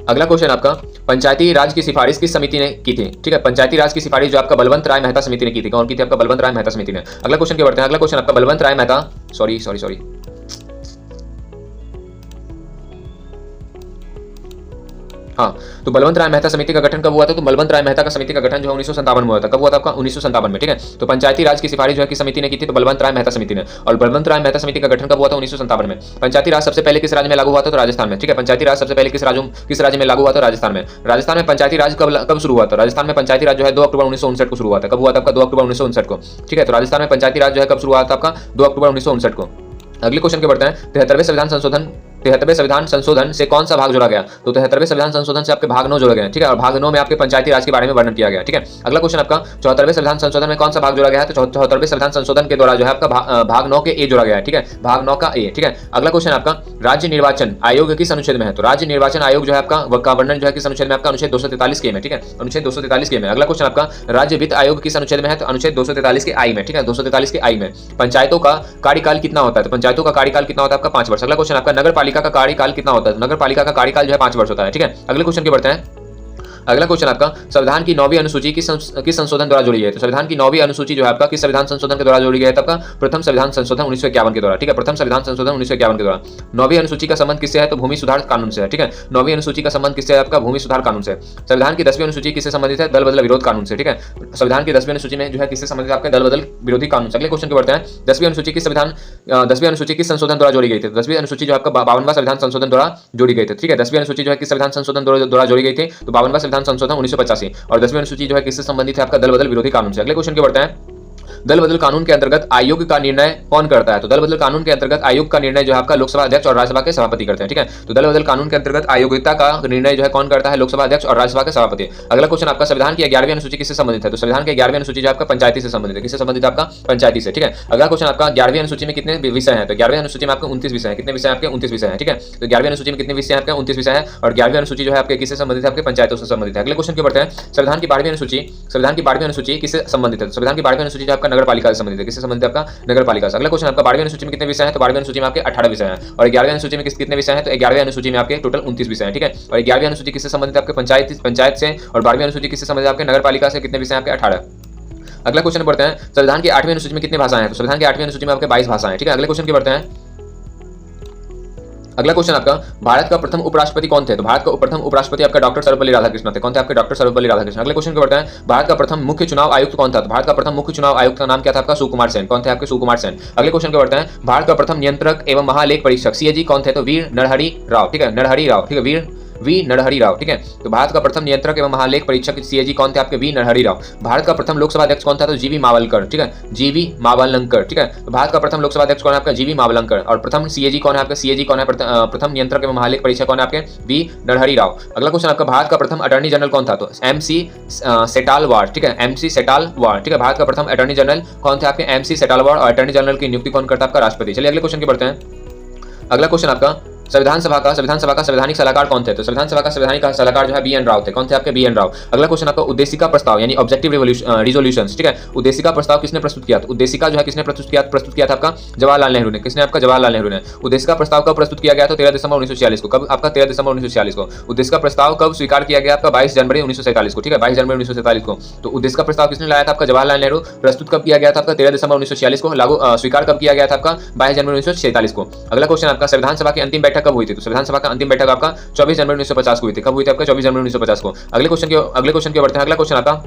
अगला क्वेश्चन आपका पंचायती राज की सिफारिश किस समिति ने की थी? ठीक है, पंचायती राज की सिफारिश जो आपका बलवंत राय मेहता समिति ने की थी। कौन की थी? आपका बलवंत राय मेहता समिति ने। अगला क्वेश्चन के बढ़ते हैं। अगला क्वेश्चन आपका बलवंत राय मेहता सॉरी हाँ, तो बलवंत राय मेहता समिति का गठन कब हुआ था? तो बलवंत राय मेहता का समिति का गठन जो है 1957 में हुआ था। कब हुआ था? आपका 1957 में, ठीक है। तो पंचायती राज की सिफारिश जो है किस समिति ने की थी? तो बलवंत राय मेहता समिति ने। और बलवंत राय मेहता समिति का गठन कब हुआ था? 1957 में। पंचायती राज सबसे पहले किस राज्य में लागू हुआ था? तो राजस्थान में, ठीक है। पंचायती राज सबसे पहले किस राज्य में लागू हुआ था? राजस्थान में। राजस्थान में पंचायती राज कब शुरू हुआ था? राजस्थान में पंचायती राज जो है 2 अक्टूबर 1959 को शुरू हुआ था। कब हुआ था? आपका 2 अक्टूबर 1959 को, ठीक है। तो राजस्थान में पंचायती राज जो है कब शुरू हुआ था? आपका 2 अक्टूबर 1959 को। अगले क्वेश्चन के बढ़ते हैं। 73वें संविधान संशोधन से कौन सा भाग जोड़ा गया? तो 73वें संविधान संशोधन से आपके भाग 9 जोड़े गए, ठीक है। और भाग 9 में आपके पंचायती राज के बारे में वर्णन किया गया, ठीक है। अगला क्वेश्चन आपका 74वें संविधान संशोधन में कौन सा भाग जोड़ा गया है? तो 74वें संविधान संशोधन के द्वारा जो है आपका भाग 9 के ए जोड़ा गया है, ठीक है, भाग 9 का ए, ठीक है। अगला क्वेश्चन आपका राज्य निर्वाचन आयोग किस अनुच्छेद में है? तो राज्य निर्वाचन आयोग जो है आपका वर्णन जो है किस अनुच्छेद में? आपका अनुच्छेद 243 के में, ठीक है, अनुच्छेद 243 के में। अगला क्वेश्चन आपका राज्य वित्त आयोग किस अनुच्छेद में है? तो अनुच्छेद 243 के आई में, ठीक है, 243 के आई में। पंचायतों का कार्यकाल कितना होता है? तो पंचायतों का कार्यकाल कितना होता है? आपका 5 वर्ष। अगला क्वेश्चन आपका नगर पालिका का कार्यकाल कितना होता है? नगर पालिका का कार्यकाल जो है 5 वर्ष होता है, ठीक है। अगले क्वेश्चन के बढ़ते हैं। अगला क्वेश्चन आपका संविधान की 9वीं अनुसूची किस संशोधन द्वारा जोड़ी गई है? तो संविधान की 9वीं अनुसूची जो है आपका किस संविधान संशोधन के द्वारा जोड़ी गई है? आपका प्रथम संविधान संशोधन 1951 के द्वारा, ठीक है, प्रथम संविधान संशोधन 1951 के द्वारा। 9वीं अनुसूची का संबंध किससे है? तो भूमि सुधार कानून से है, ठीक है। 9वीं अनुसूची का संबंध किससे है? आपका भूमि सुधार कानून से। संविधान की 10वीं अनुसूची किससे संबंधित है? दल बदल विरोध कानून से, ठीक है। संविधान की 10वीं अनुसूची में जो है किससे संबंधित है? आपके दल बदल विरोधी कानून से। अगले क्वेश्चन के बढ़ते हैं। 10वीं अनुसूची किस संशोधन द्वारा जोड़ी गई थी? 10वीं अनुसूची जो आपका 52वां संविधान संशोधन द्वारा जोड़ी गई थी, ठीक है। 10वीं अनुसूची जो है किस संविधान संशोधन द्वारा जोड़ी गई थी? तो 52वां संविधान संशोधन 1985। और 10वीं अनुसूची जो है किससे संबंधित है? आपका दल बदल विरोधी कानून से। अगले क्वेश्चन के बढ़ते हैं। दल बदल कानून के अंतर्गत आयोग का निर्णय कौन करता है? तो दल बदल कानून के अंतर्गत आयोग का निर्णय जो है आपका लोकसभा अध्यक्ष और राज्यसभा के सभापति करते हैं, ठीक है। तो दल बदल कानून के अंतर्गत आयोगिता का निर्णय जो है कौन करता है? लोकसभा अध्यक्ष और राज्यसभा के सभापति। अगला क्वेश्चन आपका संविधान की 11वीं अनुसूची किससे संबंधित है? तो संविधान की 11वीं अनुसूची जो आपका पंचायती से संबंधित है। किससे संबंधित है? आपका पंचायती से, ठीक है। अगला क्वेश्चन आपका 11वीं अनुसूची में कितने विषय हैं? तो 11वीं अनुसूची में आपके 29 विषय हैं। कितने विषय आपके? 29 विषय हैं, ठीक है। तो 11वीं अनुसूची में कितने विषय हैं? आपके 29 विषय हैं। और 11वीं अनुसूची जो है आपके किससे संबंधित है? आपके पंचायतों से संबंधित है। अगले क्वेश्चन के बढ़ते हैं। संविधान की 12वीं अनुसूची किससे संबंधित है? संविधान की 12वीं अनुसूची जो आपका नगर पालिका से संबंधित है। किससे संबंधित है? आपका नगर पालिका से। अगला क्वेश्चन आपका 12वीं अनुसूची में कितने विषय हैं? तो 12वीं अनुसूची में आपके 18 विषय हैं। और 11वीं अनुसूची में कितने विषय हैं? तो 11वीं अनुसूची में आपके टोटल 29 विषय हैं, ठीक है। और 11वीं अनुसूची किससे संबंधित है? आपके पंचायत से। और 12वीं अनुसूची किससे संबंधित है? आपके नगर पालिका से। कितने विषय हैं? आपके 18। अगला क्वेश्चन बढ़ते हैं। संविधान की 8वीं अनुसूची में कितनी भाषाएं हैं? तो संविधान की 8वीं अनुसूची में आपके 22 भाषाएं हैं, ठीक है। अगले क्वेश्चन के बढ़ते हैं। अगला क्वेश्चन आपका भारत का प्रथम उपराष्ट्रपति कौन थे? तो भारत का प्रथम उपराष्ट्रपति आपका डॉक्टर सर्वपल्ली राधाकृष्णन थे। कौन थे? आपके डॉक्टर सर्वपल्ली राधाकृष्णन। अगले क्वेश्चन के बढ़ते हैं। भारत का प्रथम मुख्य चुनाव आयुक्त कौन था? तो भारत का प्रथम मुख्य चुनाव आयुक्त का नाम क्या था? आपका सुकुमार सेन। कौन थे? आपके सुकुमार सेन। अगले क्वेश्चन के बढ़ते हैं। भारत का प्रथम नियंत्रक एवं महालेख परीक्षक सीएजी कौन थे? तो वीर नरहरि राव, ठीक है, नरहरि राव, ठीक है, वी नरहरि राव, ठीक है। तो भारत का प्रथम नियंत्रक एवं महालेख परीक्षक सीएजी कौन थे? आपके वी नरहरि राव। भारत का प्रथम लोकसभा अध्यक्ष कौन था? तो जीवी मावलंकर, ठीक है, जीवी मावलंकर, ठीक है। तो भारत का प्रथम लोकसभा अध्यक्ष कौन है? आपका जीवी मावलंकर। और प्रथम सीएजी कौन है? आपका सीएजी कौन है? प्रथम नियंत्रक एवं महालेख परीक्षक कौन है? आपके वी नरहरि राव। अगला क्वेश्चन आपका भारत का प्रथम अटॉर्नी जनरल कौन था? तो एमसी सेटालवार, ठीक है, एमसी सेटालवार, ठीक है। भारत का प्रथम अटॉर्नी जनरल कौन थे? आपके एमसी सेटालवार। और अटॉर्नी जनरल की नियुक्ति कौन करता है? आपका राष्ट्रपति। चलिए अगले क्वेश्चन के बढ़ते हैं। अगला क्वेश्चन आपका संविधान सभा का संवैधानिक सलाहकार कौन थे? तो संविधान सभा का संवैधानिक सलाहकार जो है बी.एन. राव थे। कौन थे आपके? बी.एन. राव। अगला क्वेश्चन आपका उद्देशिका प्रस्ताव यानी ऑब्जेक्टिव रिजोल्यूशंस, ठीक है। उद्देशिका प्रस्ताव किसने प्रस्तुत किया? तो उद्देशिका जो है किसने प्रस्तुत किया था आपका? जवाहरलाल नेहरू ने। किसने? आपका जवाहरलाल नेहरू ने। उद्देशिका प्रस्ताव कब प्रस्तुत किया गया? तो 13 दिसंबर 1946 को। कब? आपका 13 दिसंबर 1946 को। उद्देशिका प्रस्ताव कब स्वीकार किया गया? आपका 22 जनवरी 1947 को, ठीक है, 22 जनवरी 1947 को। तो उद्देशिका प्रस्ताव किसने लाया था? आपका जवाहरलाल नेहरू। प्रस्तुत कब किया गया था? आपका 13 दिसंबर 1946 को। लागू स्वीकार कब किया गया था? आपका 22 जनवरी 1947 को। अगला क्वेश्चन आपका संविधान सभा की अंतिम बैठक कब हुई थी? तो संविधान सभा का अंतिम बैठक आपका 24 जनवरी 1950 को हुई थी। कब हुई थी? आपका 24 जनवरी 1950 को। अगले क्वेश्चन की बढ़ते हैं। अगला क्वेश्चन आपका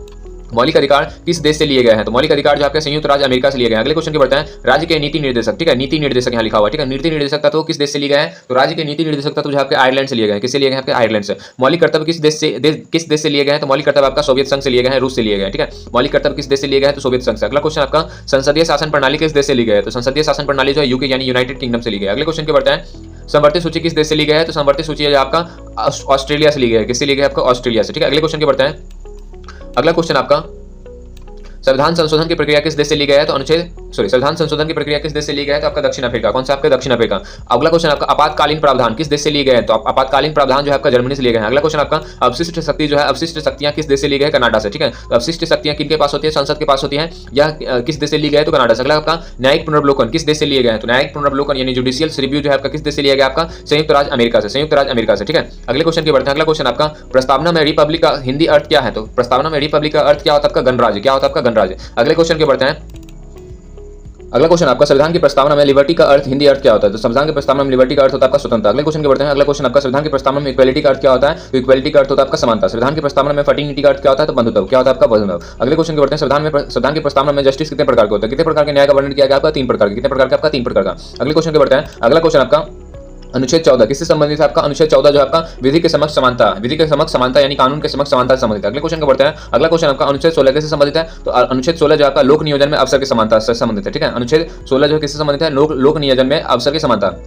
मौलिक अधिकार किस देश से लिए गए हैं? तो मौलिक अधिकार जो आपके संयुक्त राज्य अमेरिका से लिए गए हैं। अगले क्वेश्चन की बढ़ते हैं। राज्य के नीति निर्देशक, ठीक है, नीति निर्देशक यहाँ लिखा हुआ है, ठीक है। नीति निर्देशक तत्व किस देश से लिए गए हैं? तो राज्य के नीति निर्देशक तत्व जो आपके आयरलैंड से लिए गए हैं। किससे लिए गए हैं? आपके आयरलैंड से। मौलिक कर्तव्य किस देश से लिए गए हैं? तो मौलिक कर्तव्य आपका सोवियत संघ से लिए गए हैं, रूस से लिए गए हैं, ठीक है। मौलिक कर्तव्य किस देश से लिए गए हैं? तो सोवियत संघ से। अगला क्वेश्चन आपका संसदीय शासन प्रणाली किस देश से ली गई है? तो संसदीय शासन प्रणाली जो है यूके यानी यूनाइटेड किंगडम से ली गई है। अगले क्वेश्चन की बढ़ते हैं। समवर्ती सूची किस देश से ली गई है? तो समवर्ती सूची है आपका ऑस्ट्रेलिया से ली गई है। किससे ली गई है? आपका ऑस्ट्रेलिया से, ठीक है। अगले क्वेश्चन की बढ़ते हैं। अगला क्वेश्चन आपका संविधान संशोधन की प्रक्रिया किस देश से ली गई है? तो संविधान संशोधन की प्रक्रिया किस देश से ली गई है? तो आपका दक्षिण अफ्रीका। कौन सा? आपका दक्षिण अफ्रीका। अगला क्वेश्चन आपका आपातकालीन प्रावधान किस देश से लिए गए हैं? तो आपातकालीन प्रावधान जो है आपका जर्मनी से लिए गए हैं। अगला क्वेश्चन आपका अवशिष्ट शक्ति जो है, अवशिष्ट शक्तियां किस देश से ली गई है? कनाडा से, ठीक है। तो अवशिष्ट शक्तियां किनके पास होती है? संसद के पास होती है। यह किस देश से ली गई है? तो कनाडा से। अगला आपका न्यायिक पुनर्वलोकन किस देश से लिए गए हैं? तो न्यायिक पुनर्वलोकन यानी जुडिशियल रिव्यू जो है आपका किस देश से लिया गया? आपका संयुक्त राज्य अमेरिका से, संयुक्त राज्य अमेरिका से, ठीक है। अगले क्वेश्चन की बढ़ते हैं। अगला क्वेश्चन आपका प्रस्तावना में रिपब्लिक का हिंदी अर्थ क्या है? तो प्रस्तावना में रिपब्लिक का अर्थ क्या होता है? आपका गणराज्य। क्या होता है? आपका गणराज्य। अगले क्वेश्चन के बढ़ते हैं। अगला क्वेश्चन आपका संविधान की प्रस्तावना में लिबर्टी का अर्थ हिंदी अर्थ क्या होता है? तो संविधान की प्रस्तावना में लिबर्टी का अर्थ होता है आपका स्वतंत्रता। अगले क्वेश्चन के बढ़ते हैं। अगला क्वेश्चन आपका संविधान की प्रस्तावना में इक्वालिटी का अर्थ क्या होता है? तो इक्वालिटी का अर्थ होता है आपका समानता। संविधान की प्रस्तावना में फर्टिनिटी का अर्थ क्या होता है? तो बंधुत्व। क्या होता है? आपका बंधुत्व। अगले क्वेश्चन के बढ़ते हैं। संविधान की प्रस्तावना में जस्टिस कितने प्रकार के होते हैं? कितने प्रकार के न्याय का वर्णन किया गया? आपका 3 प्रकार के। कितने प्रकार के? आपका 3 प्रकार का। अगले क्वेश्चन के बढ़ते हैं। अगला क्वेश्चन आपका अनुच्छेद 14 किससे संबंधित है? आपका अनुच्छेद 14 जो आपका विधि के समक्ष समानता यानी कानून के समक्ष समानता से संबंधित है। अगले क्वेश्चन को बढ़ते हैं। अगला क्वेश्चन आपका अनुच्छेद 16 किससे संबंधित है? तो अनुच्छेद 16 जो आपका लोक नियोजन में अवसर की समानता से संबंधित है, ठीक है। अनुच्छेद 16 जो किससे संबंधित है? लोक नियोजन में अवसर की समानता।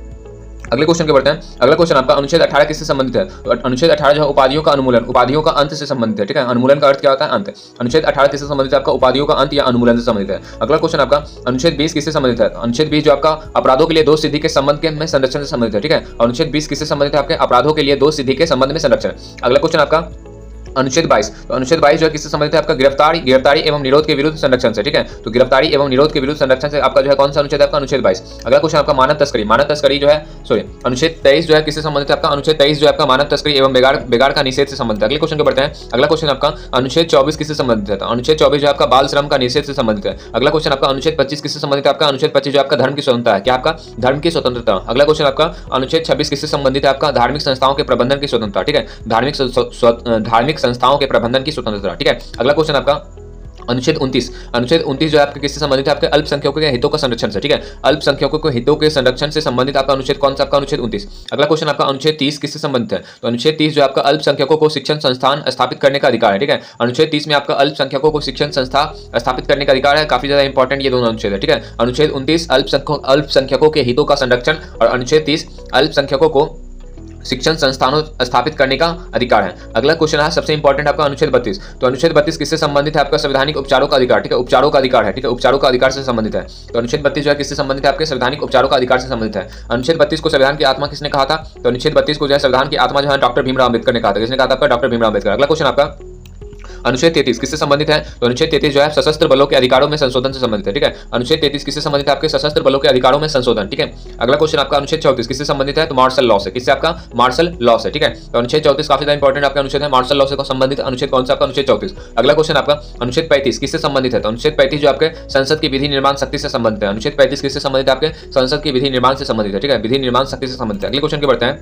अगले क्वेश्चन के बढ़ते हैं। अगला क्वेश्चन आपका अनुच्छेद 18 किससे संबंधित है? तो अनुच्छेद 18 जो है उपाधियों का अनुमूलन, उपाधियों का अंत से संबंधित है, ठीक है। अनुमूलन का अर्थ क्या होता है? अंत। अनुच्छेद 18 किससे संबंधित है? आपका उपाधियों का अंत या अनुमूलन से संबंधित है। अगला क्वेश्चन आपका अनुच्छेद 20 किससे संबंधित है? अनुच्छेद 20 जो आपका अपराधों के लिए दोष सिद्धि के संबंध के में संरक्षण से संबंधित है, ठीक है। अनुच्छेद 20 किससे संबंधित है? आपके अपराधों के लिए दोष सिद्धि के संबंध में संरक्षण। अगला क्वेश्चन आपका अनुच्छेद 22। तो अनुच्छेद 22 जो है किससे संबंधित है? आपका गिरफ्तारी एवं निरोध के विरुद्ध संरक्षण से, ठीक है। तो गिरफ्तारी एवं निरोध के विरुद्ध संरक्षण से आपका जो है कौन सा अनुच्छेद है? आपका अनुच्छेद 22। अगला क्वेश्चन आपका मानव तस्करी जो है अनुच्छेद 23 जो है किससे संबंधित है? आपका अनुच्छेद 23 जो है आपका मानव तस्करी एवं बेगार का निषेध से संबंधित है। अगले क्वेश्चन को बढ़ते हैं। अगला क्वेश्चन आपका अनुच्छेद 24 किससे संबंधित है? अनुच्छेद 24 जो आपका बाल श्रम का निषेध से संबंधित है। अगला क्वेश्चन आपका अनुच्छेद 25 किससे संबंधित है? आपका अनुच्छेद 25 जो आपका धर्म की स्वतंत्रता है। क्या? आपका धर्म की स्वतंत्रता। अगला क्वेश्चन आपका अनुच्छेद 26 किससे संबंधित है? आपका धार्मिक संस्थाओं के प्रबंधन की स्वतंत्रता, ठीक है। धार्मिक संस्थाओं के प्रबंधन की स्वतंत्रता, ठीक है। अगला क्वेश्चन आपका अनुच्छेद 29 जो है आपके किससे संबंधित है? आपके अल्पसंख्यकों के हितों का संरक्षण से, ठीक है। अल्पसंख्यकों के हितों के संरक्षण से संबंधित आपका अनुच्छेद कौन सा? आपका अनुच्छेद 29। अगला क्वेश्चन आपका अनुच्छेद 30 किससे संबंधित है? तो अनुच्छेद 30 जो आपका अल्पसंख्यकों को शिक्षण संस्थान स्थापित करने का अधिकार है, ठीक है। अनुच्छेद 30 में आपका अल्पसंख्यकों को शिक्षण संस्था स्थापित करने का अधिकार है। काफी ज्यादा इंपॉर्टेंट ये दोनों अनुच्छेद है, ठीक है। अनुच्छेद 29 अल्पसंख्यकों के हितों का संरक्षण और अनुच्छेद 30 अल्पसंख्यकों को शिक्षण संस्थानों स्थापित करने का अधिकार है। अगला क्वेश्चन है सबसे इंपॉर्टेंट आपका अनुच्छेद 32। तो अनुच्छेद 32 किससे संबंधित है? आपका संवैधानिक उपचारों का अधिकार, ठीक है। उपचारों का अधिकार है, ठीक है। उपचारों का अधिकार से संबंधित है। तो अनुच्छेद 32 जो है किससे संबंधित है? आपके संवैधानिक उपचारों का अधिकार से संबंधित है। अनुच्छेद 32 को संविधान की आत्मा किसने कहा था? तो अनुच्छेद 32 को जो है संविधान की आत्मा जो है डॉक्टर भीमराव अम्बेडकर ने कहा था। किसने कहा था? आपका डॉक्टर भीमराव अम्बेडकर। अगला क्वेश्चन आपका अनुच्छेद 33 किससे संबंधित है? तो अनुच्छेद 33 जो है सशस्त्र बलों के अधिकारों में संशोधन से संबंधित है, ठीक है। अनुच्छेद 33 किससे संबंधित है? आपके सशस्त्र बलों के अधिकारों में संशोधन, ठीक है। अगला क्वेश्चन आपका अनुच्छेद 34 किससे संबंधित है? तो मार्शल लॉ से। किससे? आपका मार्शल लॉ से, ठीक है। तो अनुच्छेद 34 काफी ज्यादा इंपॉर्टेंट आपका अनुच्छेद है। मार्शल लॉ से संबंधित अनुच्छेद कौन सा? आपका अनुच्छेद 34। अगला क्वेश्चन आपका अनुच्छेद 35 किससे संबंधित है? तो अनुच्छेद 35 जो आपके संसद की विधि निर्माण शक्ति से संबंधित है। अनुच्छेद 35 किससे संबंधित है? आपके संसद की विधि निर्माण से संबंधित है, ठीक है। विधि निर्माण शक्ति से संबंधित है। अगले क्वेश्चन के बढ़ते हैं।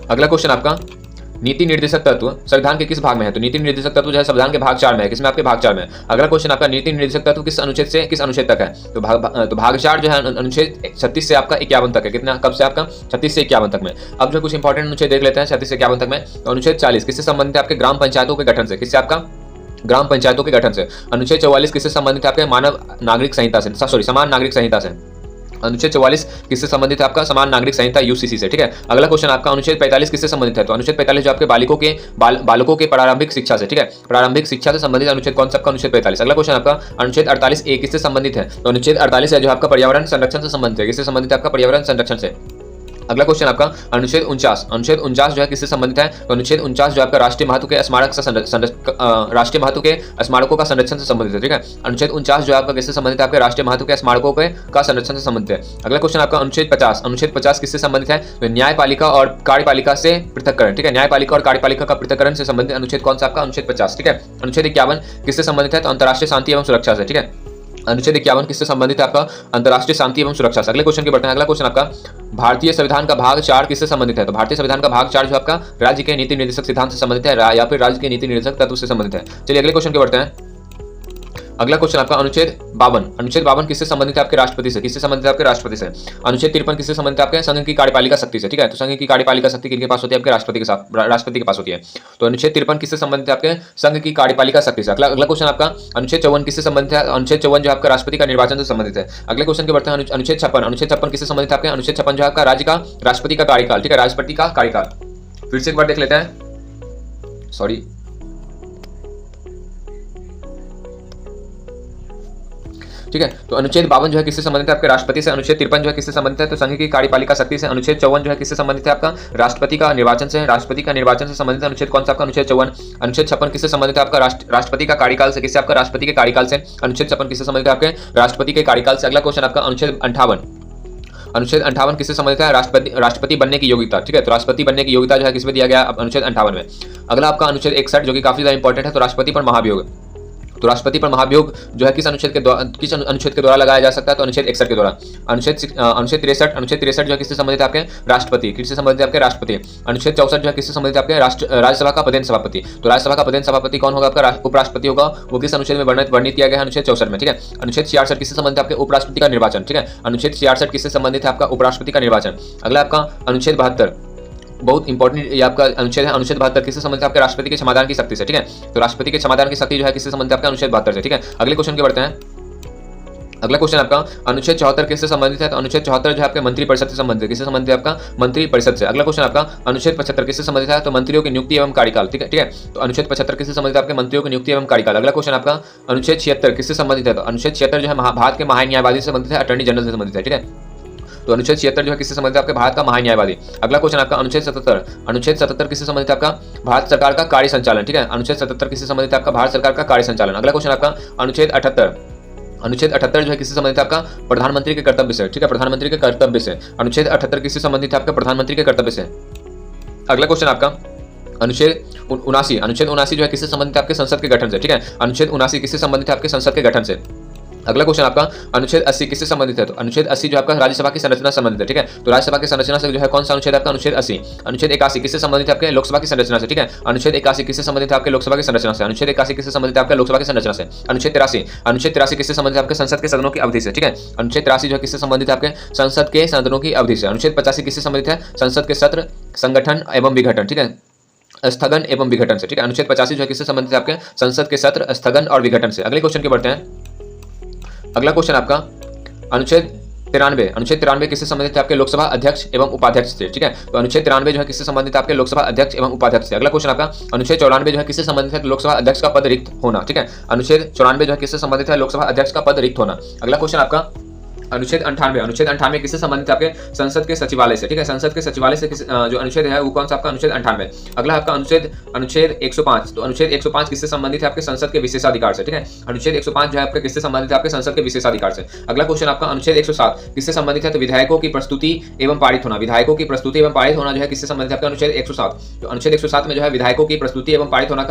अगला क्वेश्चन आपका नीति निर्देशक तत्व संविधान के किस भाग में है? तो नीति निर्देशक तत्व जो है संविधान के भाग 4 में है। किसमें? आपके भाग 4 में। अगला क्वेश्चन आपका नीति निर्देशक तत्व किस अनुच्छेद से किस अनुच्छेद तक है? तो भाग 4 जो है अनुच्छेद 36 से आपका 51 तक है। कितना? कब से? आपका 36 से 51 तक में। अब जो कुछ इंपॉर्टेंट अनुच्छेद देख लेते हैं 36 से 51 तक में। तो अनुच्छेद 40 किससे संबंधित है? आपके ग्राम पंचायतों के गठन से। किससे? आपका ग्राम पंचायतों के गठन से। अनुच्छेद 44 किससे संबंधित है? आपके समान नागरिक संहिता से। अनुच्छेद 44 किससे संबंधित है आपका? समान नागरिक संहिता यूसीसी से, ठीक है। अगला क्वेश्चन आपका अनुच्छेद 45 किससे संबंधित है? तो अनुच्छेद 45 जो आपके बालकों के प्रारंभिक शिक्षा से, ठीक है, प्रारंभिक शिक्षा से संबंधित अनुच्छेद कौन सा आपका? अनुच्छेद 45। अगला क्वेश्चन आपका अनुच्छेद 48A किससे संबंधित है? तो अनुच्छेद 48 है जो आपका पर्यावरण संरक्षण से संबंधित है। किससे संबंधित है आपका? पर्यावरण संरक्षण से। अगला क्वेश्चन आपका अनुच्छेद 49 जो है किससे संबंधित है? तो अनुच्छेद 49 जो आपका राष्ट्रीय महत्व के स्मारक से राष्ट्रीय महत्व के स्मारकों का संरक्षण से संबंधित है, ठीक है। अनुच्छेद 49 जो आपका किससे संबंधित है? आपके राष्ट्रीय महत्व के स्मारकों का संरक्षण से संबंधित है। अगला क्वेश्चन आपका अनुच्छेद 50 किससे संबंधित है? तो न्यायपालिका और कार्यपालिका से पृथक्करण, ठीक है, न्यायपालिका और कार्यपालिका का पृथक्करण से संबंधित अनुच्छेद कौन सा आपका? अनुच्छेद 50, ठीक है। अनुच्छेद 51 किससे संबंधित है? तो अंतर्राष्ट्रीय शांति एवं सुरक्षा से, ठीक है। अनुच्छेद 51 किससे संबंधित है? आपका अंतर्राष्ट्रीय शांति एवं सुरक्षा से। अगले क्वेश्चन की बढ़ते हैं। अगला क्वेश्चन आपका भारतीय संविधान का भाग 4 किससे संबंधित है? तो भारतीय संविधान का भाग 4 जो आपका राज्य के नीति निर्देशक सिद्धांत से संबंधित है या फिर राज्य के नीति निर्देशक तत्व से संबंधित है। चलिए अगले क्वेश्चन की बढ़ते हैं। अगला क्वेश्चन आपका अनुच्छेद 52 किससे संबंधित है? आपके राष्ट्रपति से। किससे संबंधित है? आपके राष्ट्रपति से। अनुच्छेद 53 किससे संबंधित है? आपके संघ की कार्यपालिका शक्ति से, ठीक है। तो संघ की कार्यपालिका शक्ति किनके पास होती है? आपके राष्ट्रपति के पास होती है। तो अनुच्छेद 53 किससे संबंधित है? आपके संघ की कार्यपालिका शक्ति से। अगला क्वेश्चन आपका अनुच्छेद 54 किससे संबंधित है? अनुच्छेद 54 जो आपका राष्ट्रपति का निर्वाचन से संबंधित है। अगले क्वेश्चन के बढ़ते हैं। अनुच्छेद 56 किससे संबंधित है? आपके अनुच्छेद 56 जो आपका राज्य का राष्ट्रपति का कार्यकाल, ठीक है, राष्ट्रपति का कार्यकाल। फिर से एक बार देख लेते हैं, सॉरी, ठीक है। तो अनुच्छेद 52 जो है किससे संबंधित है? आपके राष्ट्रपति से। अनुच्छेद 53 जो है किससे संबंधित है? तो संघ की कार्यपालिका शक्ति से। अनुच्छेद 54 जो है किससे संबंधित है? आपका राष्ट्रपति का निर्वाचन से। राष्ट्रपति का निर्वाचन से संबंधित अनुच्छेद कौन सा आपका? अनुच्छेद 54। अनुच्छेद 56 किससे संबंधित है? आपका राष्ट्रपति का कार्यकाल से। किससे? आपका राष्ट्रपति के कार्यकाल से। अनुच्छेद 56 किससे संबंधित है? आपके राष्ट्रपति के कार्यकाल से। अगला क्वेश्चन आपका अनुच्छेद 58 किससे संबंधित है? राष्ट्रपति बनने की योग्यता, ठीक है। तो राष्ट्रपति बनने की योग्यता जो है किसमें दिया गया? अनुच्छेद 58 में। अगला आपका अनुच्छेद 61 जो कि काफी ज्यादा इंपॉर्टेंट है, तो राष्ट्रपति पर महाभियोग। तो राष्ट्रपति पर महाभियोग जो है किस अनुच्छेद के द्वारा लगाया जा सकता है? तो अनुच्छेद 61 के द्वारा। अनुच्छेद 63 जो है किससे संबंधित है? आपके राष्ट्रपति। किससे संबंधित है? आपके राष्ट्रपति। अनुच्छेद 64 जो है किससे संबंधित है? आपके राज्यसभा का पदेन सभापति। तो राज्यसभा का पदेन सभापति कौन होगा? आपका उपराष्ट्रपति होगा। वो किस अनुच्छेद में वर्णित किया गया है? अनुच्छेद 64 में, ठीक है। अनुच्छेद 66 किससे संबंधित है? आपके उपराष्ट्रपति का निर्वाचन, ठीक है। अनुच्छेद 66 किससे संबंधित है? आपका उपराष्ट्रपति का निर्वाचन। अगला आपका अनुच्छेद 72 बहुत इंपॉर्टेंट ये आपका अनुच्छेद है। अनुच्छेद 72 किससे संबंधित है? आपके राष्ट्रपति के क्षमादान की शक्ति से, ठीक है। तो राष्ट्रपति के क्षमादान की शक्ति जो है किससे संबंधित है? आपका अनुच्छेद 72 से, ठीक है। अगले क्वेश्चन के बढ़ते हैं। अगला क्वेश्चन आपका अनुच्छेद 74 किससे संबंधित है? तो अनुच्छेद 74 जो है आपके मंत्रिपरिषद से संबंधित है। किससे संबंधित है? आपका मंत्रिपरिषद से। अगला क्वेश्चन आपका अनुच्छेद 75 किससे संबंधित है? तो मंत्रियों की नियुक्ति एवं कार्यकाल, ठीक है। तो अनुच्छेद 75 किससे संबंधित है? आपके मंत्रियों की नियुक्ति एवं कार्यकाल। अगला क्वेश्चन आपका अनुच्छेद 76 किससे संबंधित है? तो अनुच्छेद 76 जो है भारत के महान्यायवादी से संबंधित है, अटॉर्नी जनरल से संबंधित है, ठीक है। तो अनुच्छेद 76 जो है किससे संबंधित है? आपके भारत का महान्यायवादी। अगला क्वेश्चन आपका अनुच्छेद 77 किससे संबंधित है? आपका भारत सरकार का कार्य संचालन, ठीक है। अनुच्छेद 77 किससे संबंधित है? आपका भारत सरकार का कार्य संचालन। अगला क्वेश्चन आपका अनुच्छेद 78 जो है किससे संबंधित है? आपका प्रधानमंत्री के कर्तव्य से, ठीक है, प्रधानमंत्री के कर्तव्य से। अनुच्छेद 78 किससे संबंधित है? आपका प्रधानमंत्री के कर्तव्य से। अगला क्वेश्चन आपका अनुच्छेद 79 जो है किससे संबंधित है? आपके संसद के गठन से, ठीक है। अनुच्छेद 79 किससे संबंधित है? आपके संसद के गठन से। अगला क्वेश्चन आपका अनुच्छेद 80 किससे संबंधित है? तो अनुच्छेद 80 जो आपका राज्यसभा की संरचना से संबंधित है, ठीक है। तो राज्यसभा की संरचना से जो है कौन सा अनुच्छेद आपका? अनुच्छेद 80। अनुच्छेद 81 किससे संबंधित है? आपके लोकसभा की संरचना से, ठीक है। अनुच्छेद 81 किससे संबंधित है? आपके लोकसभा की संरचना से। अनुच्छेद 81 किससे संबंधित है? आपके लोकसभा की संरचना से। अनुच्छेद 83 किससे संबंधित है? आपके संसद के सदनों की अवधि से, ठीक है। अनुच्छेद 83 जो है किससे संबंधित है? आपके संसद के सदनों की अवधि से। अनुच्छेद 85 किससे संबंधित है? संसद के सत्र, संगठन एवं विघटन, ठीक है, स्थगन एवं विघटन से, ठीक है। अनुच्छेद 85 जो है किससे संबंधित है? आपके संसद के सत्र, स्थगन और विघटन से। अगले क्वेश्चन के बढ़ते हैं। अगला क्वेश्चन आपका अनुच्छेद 93 किससे संबंधित है? आपके लोकसभा अध्यक्ष एवं उपाध्यक्ष से, ठीक है। तो अनुच्छेद 93 जो है किससे संबंधित है? आपके लोकसभा अध्यक्ष एवं उपाध्यक्ष से। अगला क्वेश्चन आपका अनुच्छेद 94 जो है किससे संबंधित है? लोकसभा अध्यक्ष का पद रिक्त होना, ठीक है। अनुच्छेद 94 जो है किससे संबंधित है? लोकसभा अध्यक्ष का पद रिक्त होना। अगला क्वेश्चन आपका अनुच्छेद 98 किससे संबंधित है? आपके संसद के सचिवालय से, ठीक है। संसद के सचिवालय से जो अनुच्छेद है वो कौन सा? आपका अनुच्छेद 98। अगला आपका अनुच्छेद 105। तो अनुच्छेद 105 किससे संबंधित है? आपके संसद के विशेषाधिकार से, ठीक है। अनुच्छेद 105 जो है आपके किससे संबंधित है? आपके संसद के विशेषाधिकार से। अगला क्वेश्चन आपका अनुच्छेद 107 किससे संबंधित है? तो विधायकों की प्रस्तुति एवं पारित होना। विधायकों की प्रस्तुति एवं पारित होना जो है किससे संबंधित है? आपका अनुच्छेद 107। तो अनुच्छेद 107 में जो है विधायकों की प्रस्तुति एवं पारित होना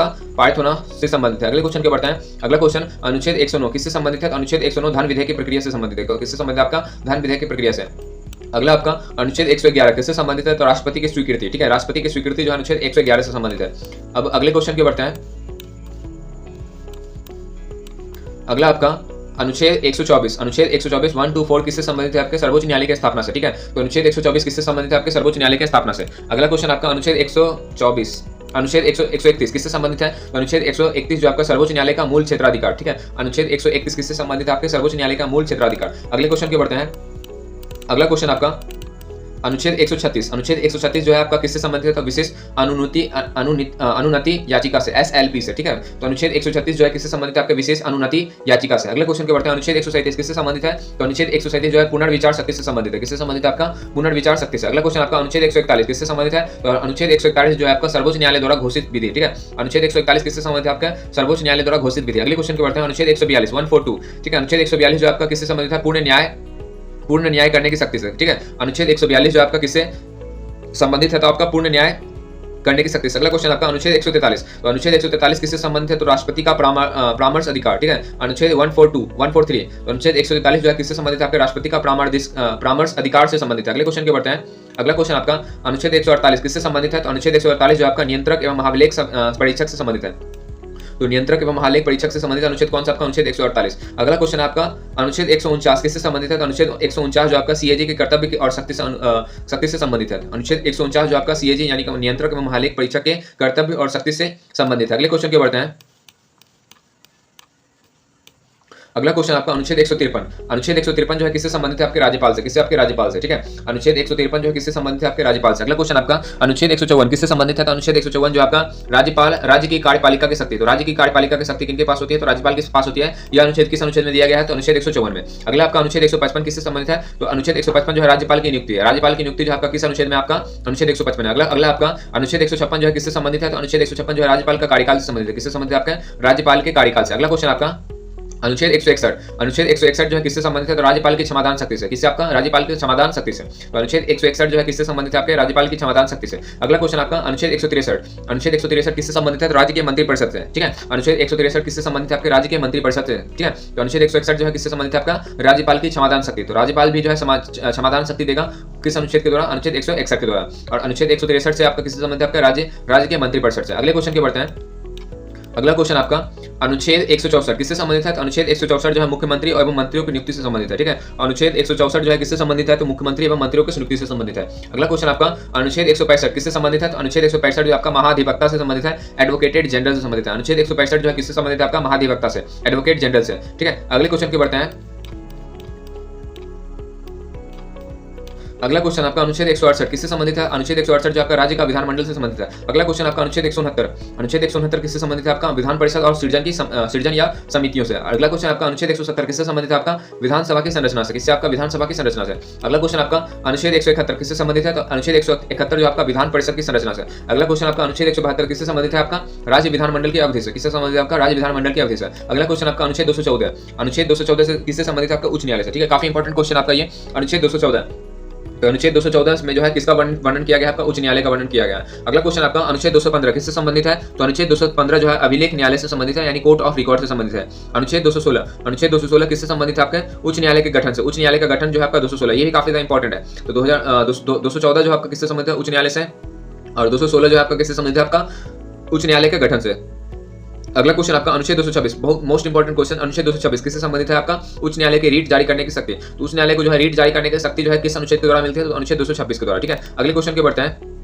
से संबंधित है। अगले क्वेश्चन के बढ़ते हैं। अगला क्वेश्चन अनुच्छेद 109 किससे संबंधित है? अनुच्छेद 109 धन विधेयक की प्रक्रिया से संबंधित है। किससे संबंधित है? आपका धन की प्रक्रिया से। अगला आपका अनुच्छेद 111 किससे संबंधित है? तो राष्ट्रपति की स्वीकृति, ठीक है। राष्ट्रपति की स्वीकृति जो अनुच्छेद 111 से संबंधित है। अब अगले क्वेश्चन के बढ़ते हैं। अगला आपका अनुच्छेद 124 1 to 4 किससे संबंधित है? आपके सर्वोच्च न्यायालय की स्थापना से, ठीक है। तो अनुच्छेद 124 किससे संबंधित है? आपके सर्वोच्च न्यायालय की स्थापना से। अगला क्वेश्चन आपका अनुच्छेद 131 किससे संबंधित है? तो अनुच्छेद 131 जो आपका सर्वोच्च न्यायालय का मूल क्षेत्राधिकार, ठीक है। अनुच्छेद 131 किससे संबंधित है? आपके सर्वोच्च न्यायालय का मूल क्षेत्राधिकार। अगले क्वेश्चन के बढ़ते हैं। अगला क्वेश्चन आपका अनुच्छेद 136 जो है आपका किससे संबंधित है? विशेष अनुन्नति याचिका से, SLP से, ठीक है। तो अनुच्छेद 136 जो है किससे संबंधित है? आपके विशेष अनुन्नति याचिका से। अगले क्वेश्चन के बढ़ते हैं। अनुच्छेद 137 किससे संबंधित है? तो अनुच्छेद 137 जो है पुनर्विचार शक्ति से संबंधित है। किससे संबंधित है? आपका पुनर्विचार शक्ति से। अगला क्वेश्चन आपका अनुच्छेद 141 किससे संबंधित है? तो अनुच्छेद 141 जो है आपका सर्वोच्च न्यायालय द्वारा घोषित विधि, ठीक है। अनुच्छेद 141 किससे संबंधित है? आपका सर्वोच्च न्यायालय द्वारा घोषित विधि। अगले क्वेश्चन के बढ़ते हैं। अनुच्छेद 142 ठीक है। अनुच्छेद 142 जो आपका किससे संबंधित है? पूर्ण न्याय करने की शक्ति से, ठीक है। अनुच्छेद 142 जो आपका किससे संबंधित है? तो आपका पूर्ण न्याय करने की शक्ति से। अगला क्वेश्चन आपका अनुच्छेद 143, तो अनुच्छेद 143 किससे संबंधित है? तो राष्ट्रपति का परामर्श अधिकार, ठीक है। अनुच्छेद 143, तो अनुच्छेद 143 जो है किससे संबंधित है? आपके राष्ट्रपति का परामर्श अधिकार से संबंधित है। अगले क्वेश्चन के बढ़ते हैं। अगला क्वेश्चन आपका अनुच्छेद 148 किससे संबंधित है? तो अनुच्छेद 148 जो आपका नियंत्रक एवं महाभिलेख परीक्षक से संबंधित है। तो नियंत्रक एवं महालेख परीक्षक से संबंधित अनुच्छेद कौन सा? आपका अनुच्छेद 148। अगला क्वेश्चन आपका अनुच्छेद 149 किससे संबंधित है? तो अनुच्छेद 149 जो आपका सीएजी के कर्तव्य और शक्ति से संबंधित है। अनुच्छेद 149 जो आपका सीएजी यानी कि नियंत्रक एवं महालेख परीक्षक के कर्तव्य और शक्ति से संबंधित है। अगले क्वेश्चन के बढ़ते हैं। अगला क्वेश्चन आपका अनुच्छेद 153 जो है किससे संबंधित है? आपके राज्यपाल से। किससे? आपके राज्यपाल से, ठीक है। अनुच्छेद 153 जो है किससे संबंधित है? आपके राज्यपाल से। अगला क्वेश्चन आपका अनुच्छेद 154 किससे संबंधित है? तो अनुच्छेद 154 जो आपका राज्य की कार्यपालिका की शक्ति, तो राज्य की कार्यपालिका की शक्ति किनके पास होती है? तो राज्यपाल के पास होती है। यह अनुच्छेद किस अनुच्छेद में दिया गया है? तो अनुच्छेद 154 में। अगला आपका अनुच्छेद 155 किससे संबंधित है? तो अनुच्छेद 155 जो है राज्यपाल की नियुक्ति है। राज्यपाल की नियुक्ति जो आपका किस अनुच्छेद में? आपका अनुच्छेद 155 है। अगला आपका अनुच्छेद 156 जो है किससे संबंधित है? तो अनुच्छेद 156 जो है राज्यपाल का कार्यकाल से संबंधित है। किससे संबंधित है? आपका राज्यपाल के कार्यकाल से। अगला क्वेश्चन आपका अनुच्छेद 161 जो है किससे संबंधित है? तो राज्यपाल की क्षमादान शक्ति से। किससे? आपका राज्यपाल की क्षमादान शक्ति से। तो अनुच्छेद 161 जो है किससे संबंधित है? आपके राज्यपाल की क्षमादान शक्ति से। अगला क्वेश्चन आपका अनुच्छेद 163 किससे संबंधित है? तो राज्य के मंत्रिपरिषद से, ठीक है। अनुच्छेद 163 किससे संबंधित है? आपके राज्य के मंत्रिपरिषद से, ठीक है। तो अनुच्छेद 161 जो है किससे संबंधित है? आपका राज्यपाल की क्षमादान शक्ति। तो राज्यपाल भी जो है क्षमादान शक्ति देगा किस अनुच्छेद के द्वारा? अनुच्छेद 161 के द्वारा। और अनुच्छेद 163 से आपका किससे संबंधित है? आपका राज्य के मंत्रिपरिषद से। अगले क्वेश्चन के बढ़ते हैं। अगला क्वेश्चन आपका अनुच्छेद 164 किससे संबंधित है? तो अनुच्छेद 164 जो है मुख्यमंत्री एवं मंत्रियों की नियुक्ति से संबंधित है, ठीक है। अनुच्छेद 164 जो है किससे संबंधित है? तो मुख्यमंत्री एवं मंत्रियों की नियुक्ति से संबंधित है। अगला क्वेश्चन आपका अनुच्छेद 165 किससे संबंधित है? तो अनुच्छेद 165 जो आपका महाधिवक्ता से संबंधित है, एडवोकेट जनरल से संबंधित है। अनुच्छेद 165 जो है किससे संबंधित है? आपका महाधिवक्ता से, एडवोकेट जनरल से, ठीक है। अगले क्वेश्चन के बढ़ते हैं। अगला क्वेश्चन आपका अनुच्छेद 168 किससे संबंधित है? अनुच्छेद 168 जो आपका राज्य का विधानमंडल से संबंधित है। अगला क्वेश्चन आपका अनुच्छेद 169 किससे संबंधित है? आपका विधान परिषद और सृजन या समितियों से। अगला क्वेश्चन आपका अनुच्छेद 170 किससे संबंधित है? आपका विधानसभा की संरचना से। किससे? आपका विधानसभा की संरचना से। अगला क्वेश्चन आपका अनुच्छेद 171 किससे संबंधित है? तो अनुच्छेद 171 जो आपका विधान परिषद की संरचना से। अगला क्वेश्चन आपका अनुच्छेद 172 किससे संबंधित है? आपका राज्य विधानमंडल की अवधि से। किससे संबंधित है? आपका राज्य विधानमंडल की अवधि से। अगला क्वेश्चन आपका अनुच्छेद 214 से किससे संबंधित है? आपका उच्च न्यायालय से, ठीक है। काफी इंपॉर्टेंट क्वेश्चन आपका ये अनुच्छेद 214। तो अनुच्छेद 214 में जो है किसका वर्णन किया गया? आपका उच्च न्यायालय का वर्णन किया गया। अगला क्वेश्चन आपका अनुच्छेद 215 किससे संबंधित है? तो अनुच्छेद 215 जो है अभिलेख न्यायालय से संबंधित है, यानी कोर्ट ऑफ रिकॉर्ड से संबंधित है। अनुच्छेद 216 किससे संबंधित है? आपके उच्च न्यायालय के गठन से। उच्च न्यायालय का गठन जो है आपका 216, ये भी काफी ज्यादा इंपॉर्टेंट है। तो 214 जो आपका किससे संबंधित है? उच्च न्यायालय से। और 216 जो है आपका किससे संबंधित है? आपका उच्च न्यायालय के गठन से। अगला क्वेश्चन आपका अनुच्छेद 226, बहुत मोस्ट इंपॉर्टेंट क्वेश्चन। अनुच्छेद 226 किससे संबंधित है? आपका उच्च न्यायालय के रीट जारी करने की शक्ति। तो उच्च न्यायालय को जो है रीट जारी करने की शक्ति जो है किस अनुच्छेद के द्वारा मिलती है? तो अनुच्छेद 226 के द्वारा, ठीक है। अगले क्वेश्चन के बढ़ते हैं।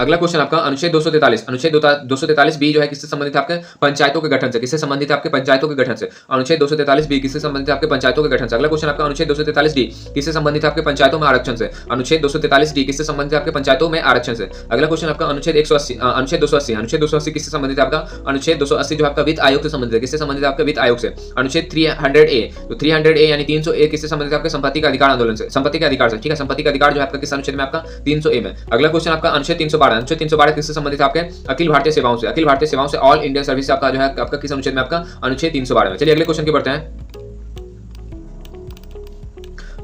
अगला क्वेश्चन आपका अनुच्छेद 243 बी जो है किससे संबंधित है? आपके पंचायतों के गठन से। किससे संबंधित है? आपके पंचायतों के गठन से। अनुच्छेद 243 बी किससे संबंधित है? आपके पंचायतों के गठन से। अगला क्वेश्चन आपका अनुच्छेद 243 डी किससे संबंधित है? आपके पंचायतों में आरक्षण से। अनुच्छेद 243 डी किससे संबंधित है? आपके पंचायतों में आरक्षण से। अगला क्वेश्चन आपका अनुच्छेद 280 किससे संबंधित है? आपका अनुच्छेद 280 जो आपका वित्त आयोग से संबंधित है। किससे संबंधित है? आपके वित्त आयोग से। अनुच्छेद 300A, तो 300A यानी 300A किससे संबंधित है? आपके संपत्ति का अधिकार आंदोलन से, संपत्ति के अधिकार से, ठीक है। संपत्ति का अधिकार जो है आपका किस अनुच्छेद में? आपका 300A में। अगला क्वेश्चन आपका अनुच्छेद 312 किससे संबंधित है? आपके अखिल भारतीय सेवाओं से। अखिल भारतीय सेवाओं से, ऑल इंडिया सर्विस आपका जो है आपका किस अनुच्छेद में? आपका अनुच्छेद 312 में। चलिए अगले क्वेश्चन के बढ़ते हैं।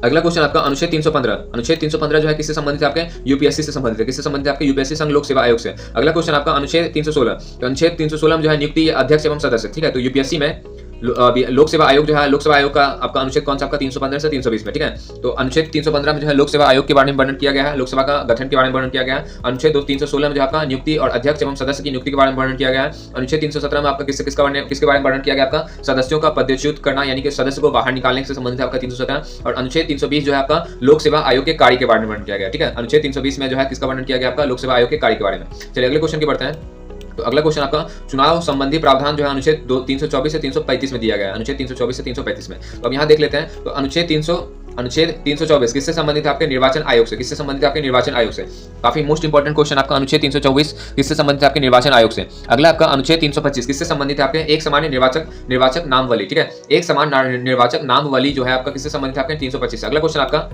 अगला क्वेश्चन आपका अनुच्छेद 315 जो है किससे संबंधित है? आपके यूपीएससी से संबंधित है। किससे संबंधित है? आपके यूपीएससी संघ लोक सेवा आयोग से। अगला क्वेश्चन आपका अनुच्छेद 316, तो अनुच्छेद 316 में जो है नियुक्ति अध्यक्ष एवं सदस्य, ठीक है। तो यूपीएससी में लोक सेवा आयोग जो है, लोक सेवा आयोग का आपका अनुच्छेद कौन सा? आपका 315 से 320 में, ठीक है। तो अनुच्छेद 315 में जो है लोक सेवा आयोग के बारे में वर्णन किया गया है, लोक सेवा का गठन के बारे में वर्णन किया गया है। अनुच्छेद 316 में जो आपका नियुक्ति और अध्यक्ष एवं सदस्य की नियुक्ति के बारे में वर्णन किया गया है। अनुच्छेद 317 में आपका किसके बारे में वर्णन किया गया? आपका सदस्यों का पदच्युत करना, यानी कि सदस्य को बाहर निकालने से संबंधित है आपका 317। और अनुच्छेद 320 जो है आपका लोक सेवा आयोग के कार्य के बारे में वर्णन किया गया, ठीक है। अनुच्छेद 320 में जो है किसका वर्णन किया गया? आपका लोक सेवा आयोग के कार्य के बारे में। चलिए अगले क्वेश्चन के बढ़ते हैं। तो अगला क्वेश्चन आपका चुनाव संबंधी प्रावधान जो है अनुच्छेद 324 से 335 में दिया गया है, अनुच्छेद 324 से 335 में। तो अब यहाँ देख लेते हैं, तो अनुच्छेद 324 किससे संबंधित है? आपके निर्वाचन आयोग से। किससे संबंधित है? आपके निर्वाचन आयोग से। काफी मोस्ट इंपॉर्टेंट क्वेश्चन आपका अनुच्छेद 324 किससे संबंधित है? आपके निर्वाचन आयोग से। अगला आपका अनुच्छेद 325 किससे संबंधित है? आपके एक समान निर्वाचक नामावली, ठीक है, एक समान निर्वाचक नामावली जो है आपका किससे संबंधित है? आपके 325 से। अगला क्वेश्चन आपका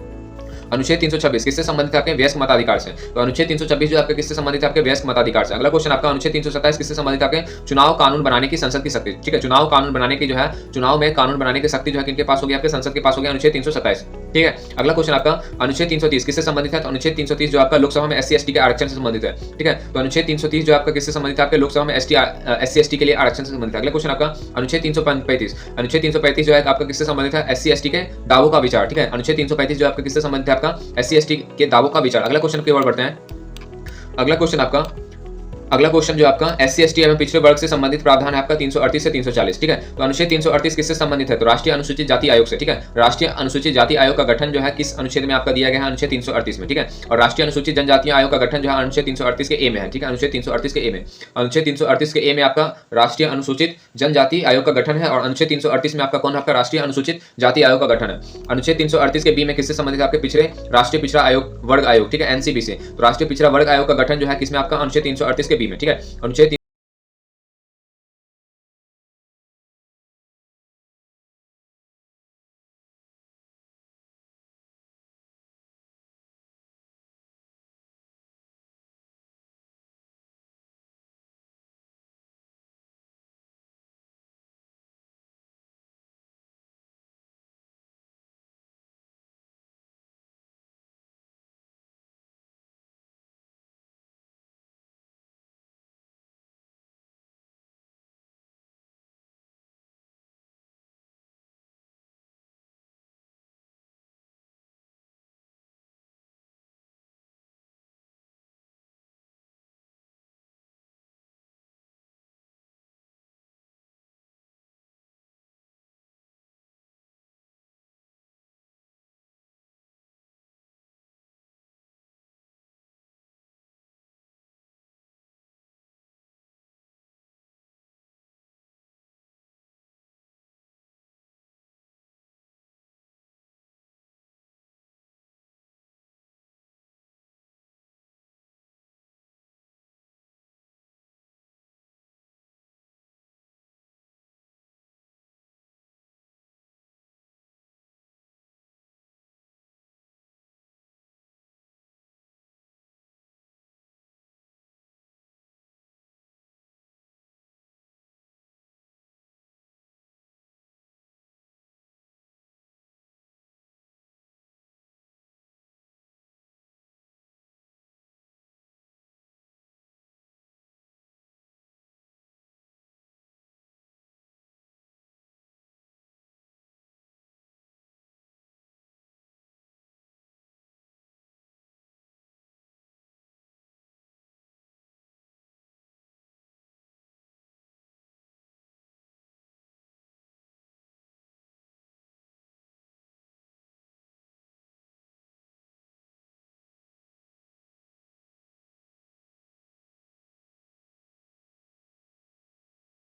अनुच्छेद 326 किससे संबंधित है? आपके वयस्क मताधिकार से। तो अनुच्छेद 326 जो आपके किससे संबंधित है? आपके वयस्क मताधिकार से। अगला क्वेश्चन आपका अनुच्छेद 327 किससे संबंधित है? आपके चुनाव कानून बनाने की संसद की शक्ति, ठीक है, चुनाव कानून बनाने की जो है, चुनाव में कानून बनाने की शक्ति जो है किनके पास होगी? आपके संसद के पास होगी, अनुच्छेद 327, ठीक है। अगला क्वेश्चन आपका अनुच्छेद 330 किससे संबंधित है? तो अनुच्छेद 330 जो आपका लोकसभा में SC/ST के आरक्षण से संबंधित है, ठीक है। तो अनुच्छेद 330 जो आपका किससे संबंधित है? आपके लोकसभा में SC/ST के लिए आरक्षण से संबंधित है। अगला क्वेश्चन आपका अनुच्छेद 335 जो है आपका किससे संबंधित है? SC/ST के दावों का विचार, ठीक है। अनुच्छेद 335 जो आपका किससे संबंधित है? आपका SC/ST के दावों का विचार। अगला क्वेश्चन की ओर बढ़ते हैं। अगला क्वेश्चन जो आपका SC/ST एवं पिछड़े वर्ग से संबंधित प्रावधान है आपका 338 से 340, ठीक है। तो अनुच्छेद 338 किससे संबंधित है? तो राष्ट्रीय अनुसूचित जाति आयोग से, ठीक है। राष्ट्रीय अनुसूचित जाति आयोग का गठन जो है किस अनुच्छेद में आपका दिया गया है? अनुच्छेद 338 में, ठीक है। और राष्ट्रीय अनुसूचित जनजाति आयोग का गठन जो है अनुच्छेद 338 के ए में है, ठीक है। अनुच्छेद 338 के ए में, अनुच्छेद 338 के ए में आपका राष्ट्रीय अनुसूचित जनजाति आयोग का गठन है, और अनुच्छेद 338 में आपका कौन है? आपका राष्ट्रीय अनुसूचित जाति आयोग का गठन है। अनुच्छेद 338 के बी में किससे संबंधित है? आपके पिछड़े राष्ट्रीय पिछड़ा आयोग वर्ग आयोग, ठीक है, NCP से। तो राष्ट्रीय पिछड़ा वर्ग आयोग का गठन जो है किसमें? आपका अनुच्छेद 338 के बी में, ठीक है। अनुच्छेद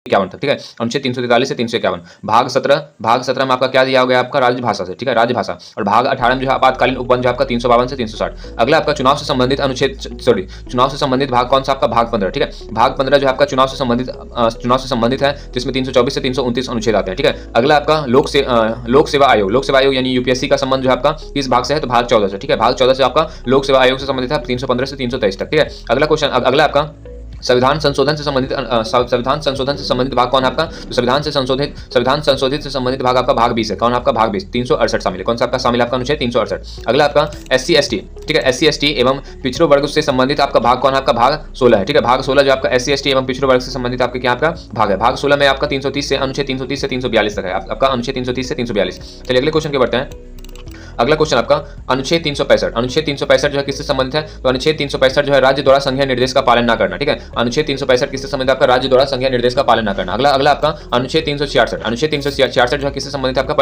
इक्यावन तक, ठीक है। अनुच्छेद 343 से 351। भाग 17 में आपका क्या दिया गया? आपका राजभाषा से, ठीक है, राजभाषा। और भाग 18 में जो है आपातकालीन उपबंध जो आपका 352 से 360। अगला आपका चुनाव से संबंधित चुनाव से संबंधित भाग कौन सा? आपका भाग 15, ठीक है। भाग 15 जो आपका चुनाव से संबंधित है, जिसमें 324 से 329 अनुच्छेद आते हैं, ठीक है। अगला आपका लोक सेवा आयोग यानी UPSC का संबंध जो है आपका किस भाग से है? तो भाग 14 से, ठीक है। भाग 14 से आपका लोक सेवा आयोग से संबंधित है 315 से 323 तक, ठीक है। अगला क्वेश्चन, अगला आपका संविधान संशोधन से संबंधित भाग कौन है आपका? तो संविधान संशोधित से संबंधित भाग आपका भाग 20 है। कौन आपका? भाग 20, 368 शामिल है। कौन सा आपका शामिल है? आपका अनुच्छेद 368। अगला आपका SC/ST, ठीक है, SC/ST एवं पिछड़े वर्ग से संबंधित आपका भाग कौन है? आपका भाग 16 है, ठीक है। भाग 16 जो आपका SC/ST एवं पिछड़े वर्ग से संबंधित आपके क्या आपका भाग है? भाग 16 में आपका 330 से अनुच्छेद 330 से 342 तक है, आपका अनुच्छेद 330 से 342। चलिए अगले क्वेश्चन के बढ़ते हैं। अगला क्वेश्चन आपका अनुच्छेद 365। अनुच्छेद 365 जो है किससे संबंधित है? तो अनुच्छेद 365 जो है राज्य द्वारा संघीय निर्देश का पालन ना करना। ठीक है, अनुच्छेद 365 किससे संबंधित है? आपका राज्य द्वारा संघीय निर्देश का पालन ना करना। अगला आपका अनुच्छेद 366। अनुच्छेद 366 जो है किससे संबंधित है? आपका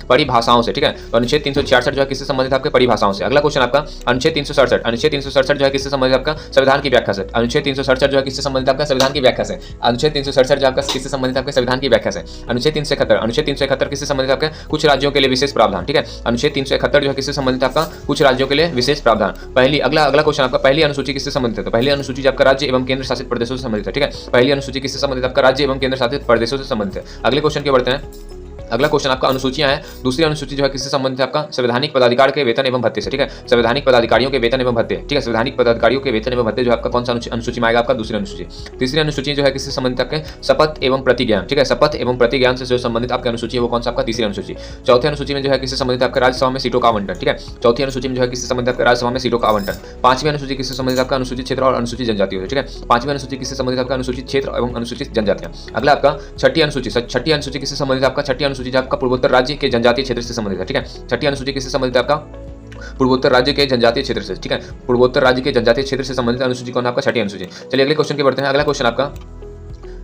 परिभाषाओं से। ठीक है, तो अनुच्छेद 366 जो है किससे संबंधित है? आपके परिभाषाओं से। अगला क्वेश्चन आपका अनुच्छेद 367। अनुच्छेद 367 जो है किससे संबंधित है? आपका संविधान की व्याख्या से। अनुच्छेद 367 जो है किससे संबंधित है? आपका संविधान की व्याख्या से। अनुच्छेद 367 जो आपका किससे संबंधित है? आपके संविधान की व्याख्या से। अनुच्छेद 371। अनुच्छेद 371 किससे संबंधित है? आपके कुछ राज्यों के लिए विशेष प्रावधान। ठीक है, अनुच्छेद 371 जो है किससे संबंधित है? आपका कुछ राज्यों के लिए विशेष प्रावधान। अगला क्वेश्चन आपका पहली अनुसूची किससे संबंधित है? तो पहली अनुसूची जो आपका राज्य एवं केंद्र शासित प्रदेशों से संबंधित है। ठीक है, पहली अनुसूची किससे संबंधित है? आपका राज्य एवं केंद्र शासित प्रदेशों से संबंधित है। अगले क्वेश्चन के बढ़ते हैं। अगला क्वेश्चन आपका अनुसूचियां है। दूसरी अनुसूची जो है किससे संबंधित है? आपका संवैधानिक पदाधिकार के वेतन एवं भत्ते से। ठीक है, संवैधानिक पदाधिकारियों के वेतन एवं भत्ते। ठीक है, संवैधानिक पदाधिकारियों के वेतन एवं भत्ते जो आपका कौन सा अनुसूची में आएगा? आपका दूसरी अनुसूची। तीसरी अनुसूची जो है किससे संबंधित है? आपके शपथ एवं प्रतिज्ञान। ठीक है, शपथ एवं प्रतिज्ञान से जो संबंधित आपकी अनुसूची है वो कौन सा? आपका तीसरी अनुसूची। चौथी अनुसूची में जो है किससे संबंधित आपका? राज्यसभा में सीटों का आवंटन। ठीक है, चौथी अनुसूची में जो है किससे संबंधित आपका? राज्यसभा में सीटों का आवंटन। पांचवी अनुसूची किससे संबंधित आपका? अनुसूचित क्षेत्र और अनुसूचित जनजातियों से। ठीक है, पांचवी अनुसूची किससे संबंधित आपका? अनुसूचित क्षेत्र एवं अनुसूचित जनजातियां। अगला आपका छठी अनुसूची। छठी अनुसूची किससे संबंधित आपका? छठी अनुसूची जो आपका पूर्वोत्तर राज्य के जनजातीय क्षेत्र से संबंधित है। ठीक है, छठी अनुसूची किससे संबंधित है? आपका पूर्वोत्तर राज्य के जनजातीय क्षेत्र से। ठीक है, पूर्वोत्तर राज्य के जनजातीय क्षेत्र से संबंधित अनुसूची कौन है? आपका छठी अनुसूची। चलिए अगले क्वेश्चन के बढ़ते हैं। अगला क्वेश्चन आपका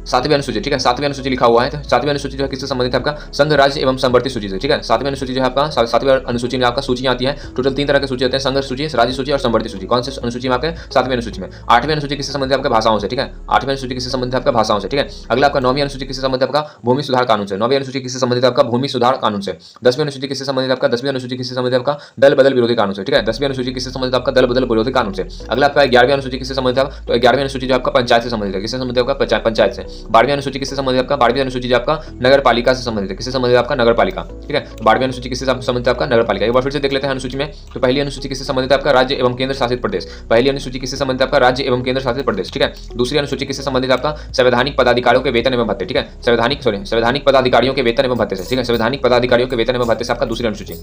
सातवीं अनुसूची। ठीक है, सातवीं अनुसूची लिखा हुआ है। तो सातवीं अनुसूची जो है किससे संबंधित है? आपका संघ राज्य एवं समवर्ती सूची से। ठीक है, सातवीं अनुसूची जो है आपका सातवीं अनुसूची में आपका सूची आती है। टोटल 3 तरह की सूची आते हैं, संघ सूची, राज्य सूची और समवर्ती सूची। कौन से अनुसूची में? आपके सातवीं अनुसूची में। आठवीं अनुसूची किससे संबंधित है? आपके भाषाओं से। ठीक है, आठवीं अनुसूची किससे संबंधित है? आपका भाषाओं से। ठीक है, अगला आपका नौवीं अनुसूची किससे संबंधित है? आपका भूमि सुधार कानून से। नौवीं अनुसूची किससे संबंधित है? आपका भूमि सुधार कानून से। दसवीं अनुसूची किससे संबंधित है? आपका दसवीं अनुसूची किससे संबंधित है? आपका दल बदल विरोधी कानून से। ठीक है, दसवीं अनुसूची किससे संबंधित है? आपका दल बदल विरोधी कानून से। अगला आपका 11वीं अनुसूची किससे संबंधित है? तो 11वीं अनुसूची जो आपका पंचायत से संबंधित है। किससे संबंधित है? आपका पंचायत से। 12वीं अनुसूची किससे संबंधित है? आपका 12वीं अनुसूची जो आपका नगर पालिका से संबंधित है। किससे संबंधित है? आपका नगर पालिका। ठीक है, 12वीं अनुसूची किससे संबंधित है? आपका नगर पालिका। एक बार फिर से देख लेते हैं अनुसूची में। तो पहली अनुसूची किससे संबंधित है? आपका राज्य एवं केंद्र शासित प्रदेश। पहली अनुसूची किससे संबंधित है? आपका राज्य एवं केंद्र शासित प्रदेश। ठीक है, दूसरी अनुसूची किससे संबंधित है? आपका संवैधानिक पदाधिकारियों के वेतन एवं भत्ते। ठीक है, संवैधानिक पदाधिकारियों के वेतन एवं भत्ते से। ठीक है, संवैधानिक पदाधिकारियों के वेतन एवं भत्ते से आपका दूसरी अनुसूची।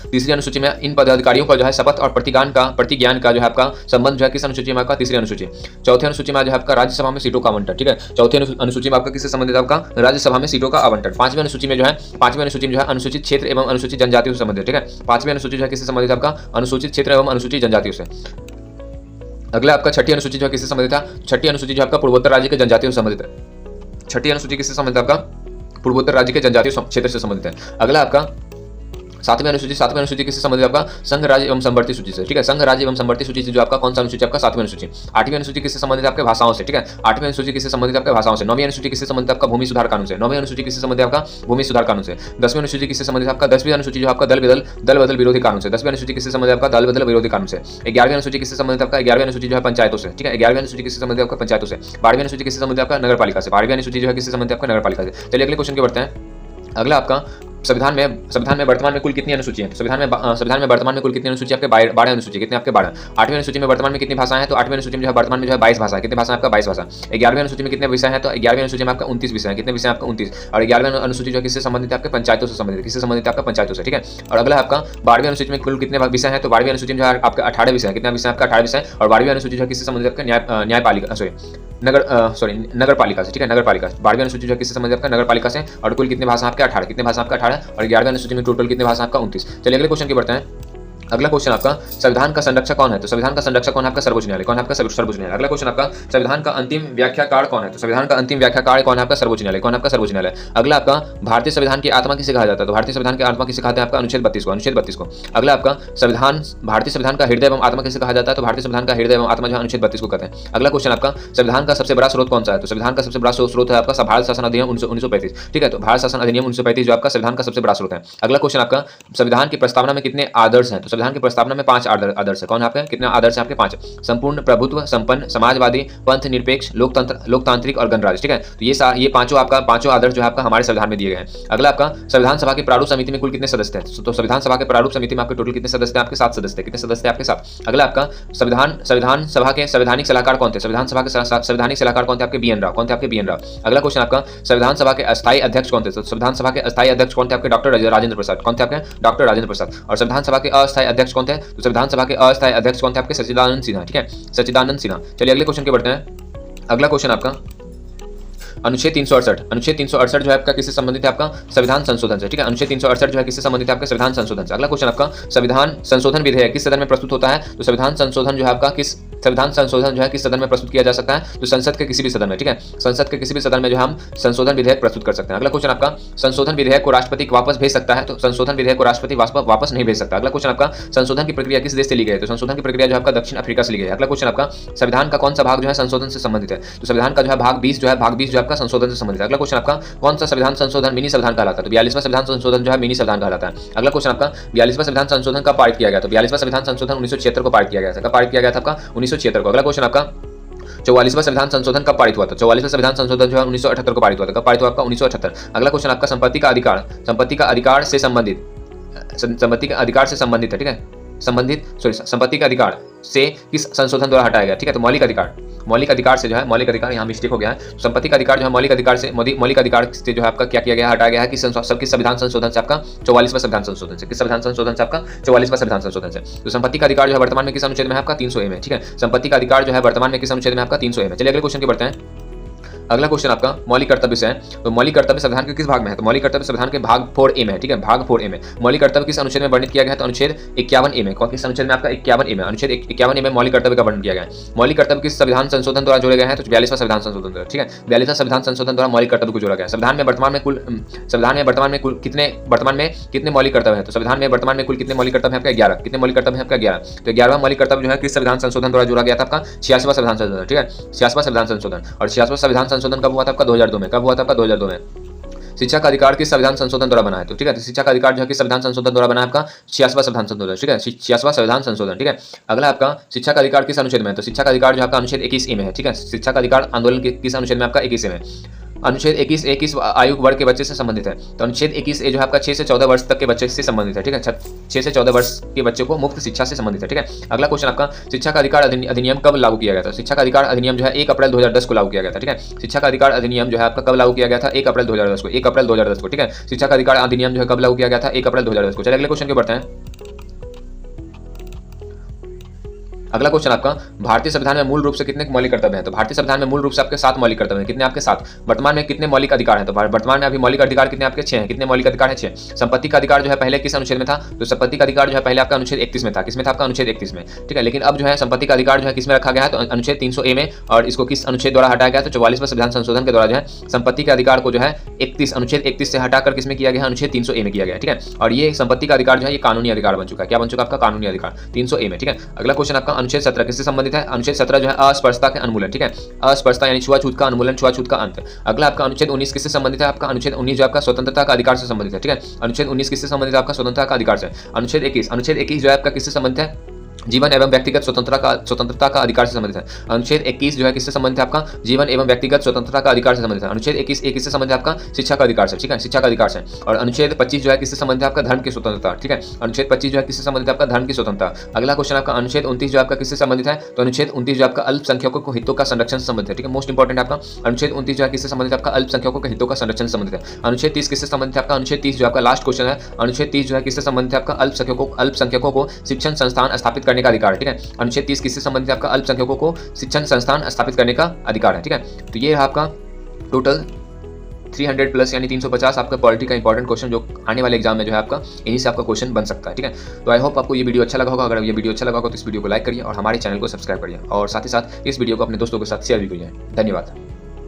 तीसरी अनुसूची में इन पदाधिकारियों का जो है शपथ और प्रतिज्ञान का जो है आपका संबंध जो है किस अनुसूची में? आपका तीसरी अनुसूची। चौथी अनुसूची में जो है आपका राज्यसभा में सीटों का आवंटन। ठीक है, चौथी अनुसूची में आपका किससे संबंधित है? आपका राज्यसभा में सीटों का आवंटन। पांचवी अनुसूची में जो है अनुसूचित क्षेत्र एवं अनुसूचित जनजातियों से संबंधित। ठीक है, पांचवी अनुसूची जो है किससे संबंधित है? आपका अनुसूचित क्षेत्र एवं अनुसूचित जनजातियों से। अगला आपका छठी अनुसूची जो है किससे संबंधित है? छठी अनुसूची जो आपका पूर्वोत्तर राज्य के जनजातियों से संबंधित है। छठी अनुसूची किससे संबंधित है? आपका पूर्वोत्तर राज्य के जनजातीय क्षेत्र से संबंधित है। अगला आपका सातवीं अनुसूची किससे संबंधित? आपका संघ राज्य एवं समवर्ती सूची से। ठीक है, संघ राज्य एवं समवर्ती सूची से जो आपका कौन सा अनुसूची? आपका सातवीं अनुसूची। आठवीं अनुसूची किससे संबंधित? आपके भाषाओं से। ठीक है, आठवीं अनुसूची किससे संबंधित? आपके भाषाओं से। नौवीं अनुसूची किससे संबंधित? आपका भूमि सुधार कानून से। नौवीं अनुसूची किससे संबंधित? आपका भूमि सुधार कानून से। दसवीं अनुसूची किससे संबंधित? आपका दसवीं अनुसूची जो आपका दल बदल विरोधी कानून से। दसवीं अनुसूची किससे संबंधित? आपका दल बदल विरोधी कानून से। 11वीं अनुसूची किससे संबंधित? आपका 11वीं अनुसूची जो है पंचायतों से। ठीक है, 11वीं अनुसूची किससे संबंधित? आपका पंचायतों से। 12वीं अनुसूची किससे संबंधित? आपका नगर पालिका से। 12वीं अनुसूची जो है किससे संबंधित? आपका नगर पालिका से। चलिए अगले क्वेश्चन के बढ़ते हैं। अगला आपका संविधान में वर्तमान में कुल कितनी अनुसूची है? तो संविधान में वर्तमान में कुल कितनी अनुसूची? आपके 12 अनुसूची। कितने? आपके 12। आठवीं अनुसूची में वर्तमान में कितनी भाषाएं हैं? तो आठवीं अनुसूची में जो है वर्तमान में जो है 22 भाषा है। कितने भाषा? आपका 22 भाषा। 11वीं अनुसूची में कितने विषय हैं? तो 11वीं अनुसूची में आपका 29 विषय हैं। कितने विषय? आपका 29। और 11वीं अनुसूची जो है किससे संबंधित है? आपके पंचायतों से संबंधित। किससे संबंधित? आपका पंचायतों से। ठीक है, और अगला आपका 12वीं अनुसूची में कुल कितने विषय हैं? तो 12वीं अनुसूची में जो है आपका 18 विषय है। कितने विषय? आपका 18 विषय। और 12वीं अनुसूची जो है किससे संबंधित? आपका न्यायपालिका नगर पालिका से। ठीक है, नगर पालिका। 12वीं अनुसूची जो है किससे संबंधित? आपका नगर पालिका से। और कुल कितने भाषा? आपके 18। कितने भाषा? आपका 18। और 11वीं अनुसूची में टोटल कितने भाषा? आपका 29। चलिए अगले क्वेश्चन की बढ़ते हैं। अगला क्वेश्चन आपका संविधान का संरक्षक कौन है? तो संविधान का संरक्षक कौन है? आपका सर्वोच्च न्यायालय। कौन है? आपका सर्वोच्च न्यायालय। अगला क्वेश्चन आपका संविधान का अंतिम व्याख्याकार कौन है? तो संविधान का अंतिम व्याख्याकार कौन है? आपका सर्वोच्च न्यायालय। कौन है? आपका सर्वोच्च न्यायालय। अगला आपका भारतीय संविधान की आत्मा किसे कहा जाता है? तो भारतीय संविधान की आत्मा किसे कहते हैं? आपका अनुच्छेद 32 को। अनुच्छेद 32 को। अगला आपका भारतीय संविधान का हृदय एवं आत्मा किसे कहा जाता है? तो भारतीय संविधान का हृदय एवं आत्मा जो अनुच्छेद 32 को कहते हैं। अगला क्वेश्चन आपका संविधान का सबसे बड़ा स्रोत कौन सा है? तो संविधान का सबसे बड़ा स्रोत है आपका भारत शासन अधिनियम 1935। ठीक है, तो भारत शासन अधिनियम 1935 जो आपका संविधान का सबसे बड़ा स्रोत है। अगला क्वेश्चन आपका संविधान की प्रस्तावना में कितने आदर्श हैं? तो संविधान की प्रस्तावना में 5 आदर्श है। कौन है? आपके कितने आदर्श हैं? आपके 5। संपूर्ण प्रभुत्व, संपन्न, समाजवादी, पंथ निरपेक्ष, लोकतांत्रिक और गणराज्य। ठीक है, तो ये पांचों आदर्श जो है आपका हमारे संविधान में दिए गए हैं। अगला आपका संविधान सभा के प्रारूप समिति में कुल कितने सदस्य हैं? तो संविधान सभा के प्रारूप समिति में आपके टोटल कितने सदस्य हैं? आपके 7 सदस्य। कितने सदस्य? आपके 7। अगला आपका संविधान सभा के संवैधानिक सलाहकार कौन थे? संविधान सभा के संवैधानिक सलाहकार कौन थे? आपके BN राव। कौन थे? आपके BN राव। अगला क्वेश्चन आपका संविधान सभा के अस्थायी अध्यक्ष कौन थे? तो संविधान सभा के अस्थायी अध्यक्ष कौन थे? आपके डॉक्टर राजेंद्र प्रसाद। कौन थे? आपके डॉक्टर राजेंद्र प्रसाद। और संविधान सभा के अस्थायी अध्यक्ष कौन थे? तो संविधान सभा के अस्थायी अध्यक्ष कौन थे? आपके सच्चिदानंद सिन्हा। ठीक है, सच्चिदानंद सिन्हा। चलिए अगले क्वेश्चन के बढ़ते हैं। अगला क्वेश्चन आपका अनुच्छेद 368 जो है आपका किससे संबंधित है? आपका संविधान संशोधन से, ठीक है। अनुच्छेद 368 जो है किससे संबंधित है? आपके संविधान संशोधन से। अगला क्वेश्चन आपका, संविधान संशोधन विधेयक किस सदन में प्रस्तुत होता है? तो संविधान संशोधन जो है आपका संविधान संशोधन जो है किस सदन में प्रस्तुत किया जा सकता है? तो संसद के किसी भी सदन में, ठीक है। संसद के किसी भी सदन में जो हम संशोधन विधेयक प्रस्तुत कर सकते हैं। अगला क्वेश्चन आपका, संशोधन विधेयक को राष्ट्रपति वापस भेज सकता है? तो संशोधन विधेयक को राष्ट्रपति वापस नहीं भेज सकता। अगला क्वेश्चन आपका, संशोधन की प्रक्रिया किस देश से ली गई है? तो संशोधन की प्रक्रिया जो आपका दक्षिण अफ्रीका से ली गई है। अगला क्वेश्चन आपका, संविधान का कौन सा भाग जो है संशोधन से संबंधित है? तो संविधान का जो है भाग 20 जो आपका संशोधन से संबंधित है। अगला क्वेश्चन आपका, कौन सा संविधान संशोधन मिनी संविधान कहलाता है? तो 42वां संविधान संशोधन जो है मिनी संविधान कहलाता है। अगला क्वेश्चन आपका, 42वां संविधान संशोधन कब पारित किया गया? तो 42वां संविधान संशोधन 1976 को पारित किया गया था। कब पारित किया गया था? आपका 1976 को। अगला क्वेश्चन आपका, 44वां संविधान संशोधन कब पारित हुआ था? 44वां संविधान संशोधन जो है 1978 को पारित हुआ था। कब पारित हुआ? आपका 1978। अगला क्वेश्चन आपका, संपत्ति का अधिकार से संबंधित है, ठीक है। संपत्ति के अधिकार से किस संशोधन द्वारा हटाया गया? ठीक है। तो मौलिक अधिकार से जो है, मौलिक अधिकार यहाँ मिस्टेक हो गया है। संपत्ति का अधिकार जो है मौलिक अधिकार से जो है आपका क्या किया गया, हटाया गया है कि सबके संविधान संशोधन से आपका 44वां संविधान संशोधन से। किस संविधान संशोधन से? आपका 44वां संविधान संशोधन से। तो संपत्ति का अधिकार जो है वर्तमान में किस अनुच्छेद में है? आपका 300A में, ठीक है। संपत्ति का अधिकार जो है वर्तमान में किस अनुच्छेद में? आपका 300A में। चलिए अगले क्वेश्चन की बढ़ते हैं। अगला क्वेश्चन आपका मौलिक कर्तव्य से है। तो मौलिक कर्तव्य संविधान के किस भाग में है? तो मौलिक कर्तव्य संविधान के भाग 4A में है, ठीक है। भाग 4A में मौलिक कर्तव्य किस अनुच्छेद में वर्णित किया गया है? तो अनुच्छेद 51A में। किस अनुच्छेद में? आपका 51A में। अनुच्छेद 51A में मौलिक कर्तव्य का वर्णन किया गया है। मौलिक कर्तव्य किस संविधान संशोधन द्वारा जोड़े गए हैं? तो 42वां संविधान संशोधन द्वारा, ठीक है। 42वां संविधान संशोधन द्वारा मौलिक कर्तव्य को जोड़ा गया है। संविधान में वर्तमान में कुल कितने मौलिक कर्तव्य हैं? तो संविधान में वर्तमान में कुल कितने मौलिक कर्तव्य हैं? आपका 11। कितने मौलिक कर्तव्य हैं? आपका 11। तो 11वां मौलिक कर्तव्य जो है किस संविधान संशोधन द्वारा जोड़ा गया था? आपका 86वां संविधान संशोधन, ठीक है। 86वां संविधान संशोधन। और 86वां संविधान संशोधन कब हुआ था? आपका 2002 में। कब हुआ था? आपका 2002 में। शिक्षा का अधिकार किस संविधान संशोधन द्वारा बना है? तो ठीक है, तो शिक्षा का अधिकार जो है किस संविधान संशोधन द्वारा बना है? आपका 86वां संविधान संशोधन, ठीक है। 86वां संविधान संशोधन, ठीक है। अगला आपका, शिक्षा का अधिकार किस अनुच्छेद में है? तो शिक्षा का अधिकार जो आपका अनुच्छेद 21A में है, ठीक है। शिक्षा का अधिकार आंदोलन किस अनुच्छेद में? आपका 21A में। अनुच्छेद 21A किस आयु वर्ग के बच्चे से संबंधित है? तो अनुच्छेद 21A जो है आपका 6 से 14 वर्ष तक के बच्चे से संबंधित है, ठीक है। 6 से 14 वर्ष के बच्चे को मुफ्त शिक्षा से संबंधित है, ठीक है। अगला क्वेश्चन आपका, शिक्षा का अधिकार अधिनियम कब लागू किया गया था? शिक्षा का अधिकार अधिनियम जो है 1 अप्रैल 2010 को लागू किया गया था, ठीक है। शिक्षा का अधिकार अधिनियम जो है आपका कब लागू किया गया था? 1 अप्रैल 2010 को। 1 अप्रैल 2010 को, ठीक है। शिक्षा का अधिकार अधिनियम जो है कब लागू किया गया था? 1 अप्रैल 2010 को। चलिए अगले क्वेश्चन के बढ़ते हैं। अगला क्वेश्चन आपका, भारतीय संविधान में मूल रूप से कितने मौलिक कर्तव्य हैं? तो भारतीय संविधान में मूल रूप से आपके 7 मौलिक कर्तव्य हैं। कितने? आपके 7। वर्तमान में कितने मौलिक अधिकार हैं? तो वर्तमान में अभी मौलिक अधिकार कितने? आपके 6 हैं। कितने मौलिक अधिकार हैं? 6। संपत्ति का अधिकार जो है पहले किस अनुच्छेद में था? तो संपत्ति का अधिकार जो है पहले आपका अनुच्छेद 31 में था। किसमें था? आपका अनुच्छेद 31 में, ठीक है। लेकिन अब जो है संपत्ति का अधिकार जो है किसमें रखा गया है? तो अनुच्छेद 300A में। और इसको किस अनुच्छेद द्वारा हटाया गया? तो 44वां संविधान संशोधन के द्वारा जो है संपत्ति के अधिकार को जो है अनुच्छेद 31 से हटाकर किसमें किया गया? अनुच्छेद 300A में किया गया, ठीक है। और ये संपत्ति का अधिकार जो है ये कानूनी अधिकार बन चुका है। क्या बन चुका है? आपका कानूनी अधिकार 300A में, ठीक है। अगला क्वेश्चन आपका, अनुच्छेद 17 किससे संबंधित है? अनुच्छेद 17 जो है अस्पृश्यता के उन्मूलन, ठीक है। अस्पृश्यता यानी छुआछूत का उन्मूलन, छुआछूत का अंत। अगला आपका अनुच्छेद 19 किससे संबंधित है? आपका अनुच्छेद 19 जो आपका स्वतंत्रता का अधिकार से संबंधित है, ठीक है। अनुच्छेद 19 किससे संबंधित है? आपका स्वतंत्रता का अधिकार से। अनुच्छेद 21 जो है आपका किससे संबंधित है? जीवन एवं व्यक्तिगत स्वतंत्रता का अधिकार से संबंधित है। अनुच्छेद 21 जो है किससे संबंधित है? आपका जीवन एवं व्यक्तिगत स्वतंत्रता का अधिकार से संबंधित है। अनुच्छेद 21A किससे संबंधित है? आपका शिक्षा का अधिकार से, ठीक है। शिक्षा का अधिकार से। और अनुच्छेद 25 जो है किससे संबंधित है? आपका धर्म की स्वतंत्रता, ठीक है। अनुच्छेद 25 जो है किससे संबंधित है? आपका धर्म की स्वतंत्रता। अगला क्वेश्चन आपका, अनुच्छेद 29 जो आपका किससे संबंधित है? तो अनुच्छेद 29 जो आपका अल्पसंख्यकों को हितों का संरक्षण से संबंधित है, ठीक है। मोस्ट इंपॉर्टेंट आपका अनुच्छेद 29 जो है किससे संबंधित है? आपका अल्पसंख्यकों के हितों का संरक्षण से संबंधित है। अनुच्छेद 30 किससे संबंधित है? आपका अनुच्छेद 30 जो आपका लास्ट क्वेश्चन है। अनुच्छेद 30 जो है किससे संबंधित है? आपका अल्पसंख्यकों को शिक्षण संस्थान स्थापित करने का अधिकार, ठीक है। अनुच्छेद 30 किससे संबंधित है? आपका अल्पसंख्यकों को शिक्षण संस्थान स्थापित करने का अधिकार है, ठीक है। तो ये आपका टोटल 300 प्लस यानी 350 आपका पॉलिटी का इंपॉर्टेंट क्वेश्चन जो आने वाले एग्जाम में जो है आपका इन्हीं से आपका क्वेश्चन बन सकता है, ठीक है। तो आई होप आपको ये वीडियो अच्छा लगा होगा। अगर ये वीडियो अच्छा लगा होगा तो इस वीडियो को लाइक करिए और हमारे चैनल को सब्सक्राइब करिए और साथ ही साथ इस वीडियो को अपने दोस्तों के साथ शेयर भी करिए। धन्यवाद।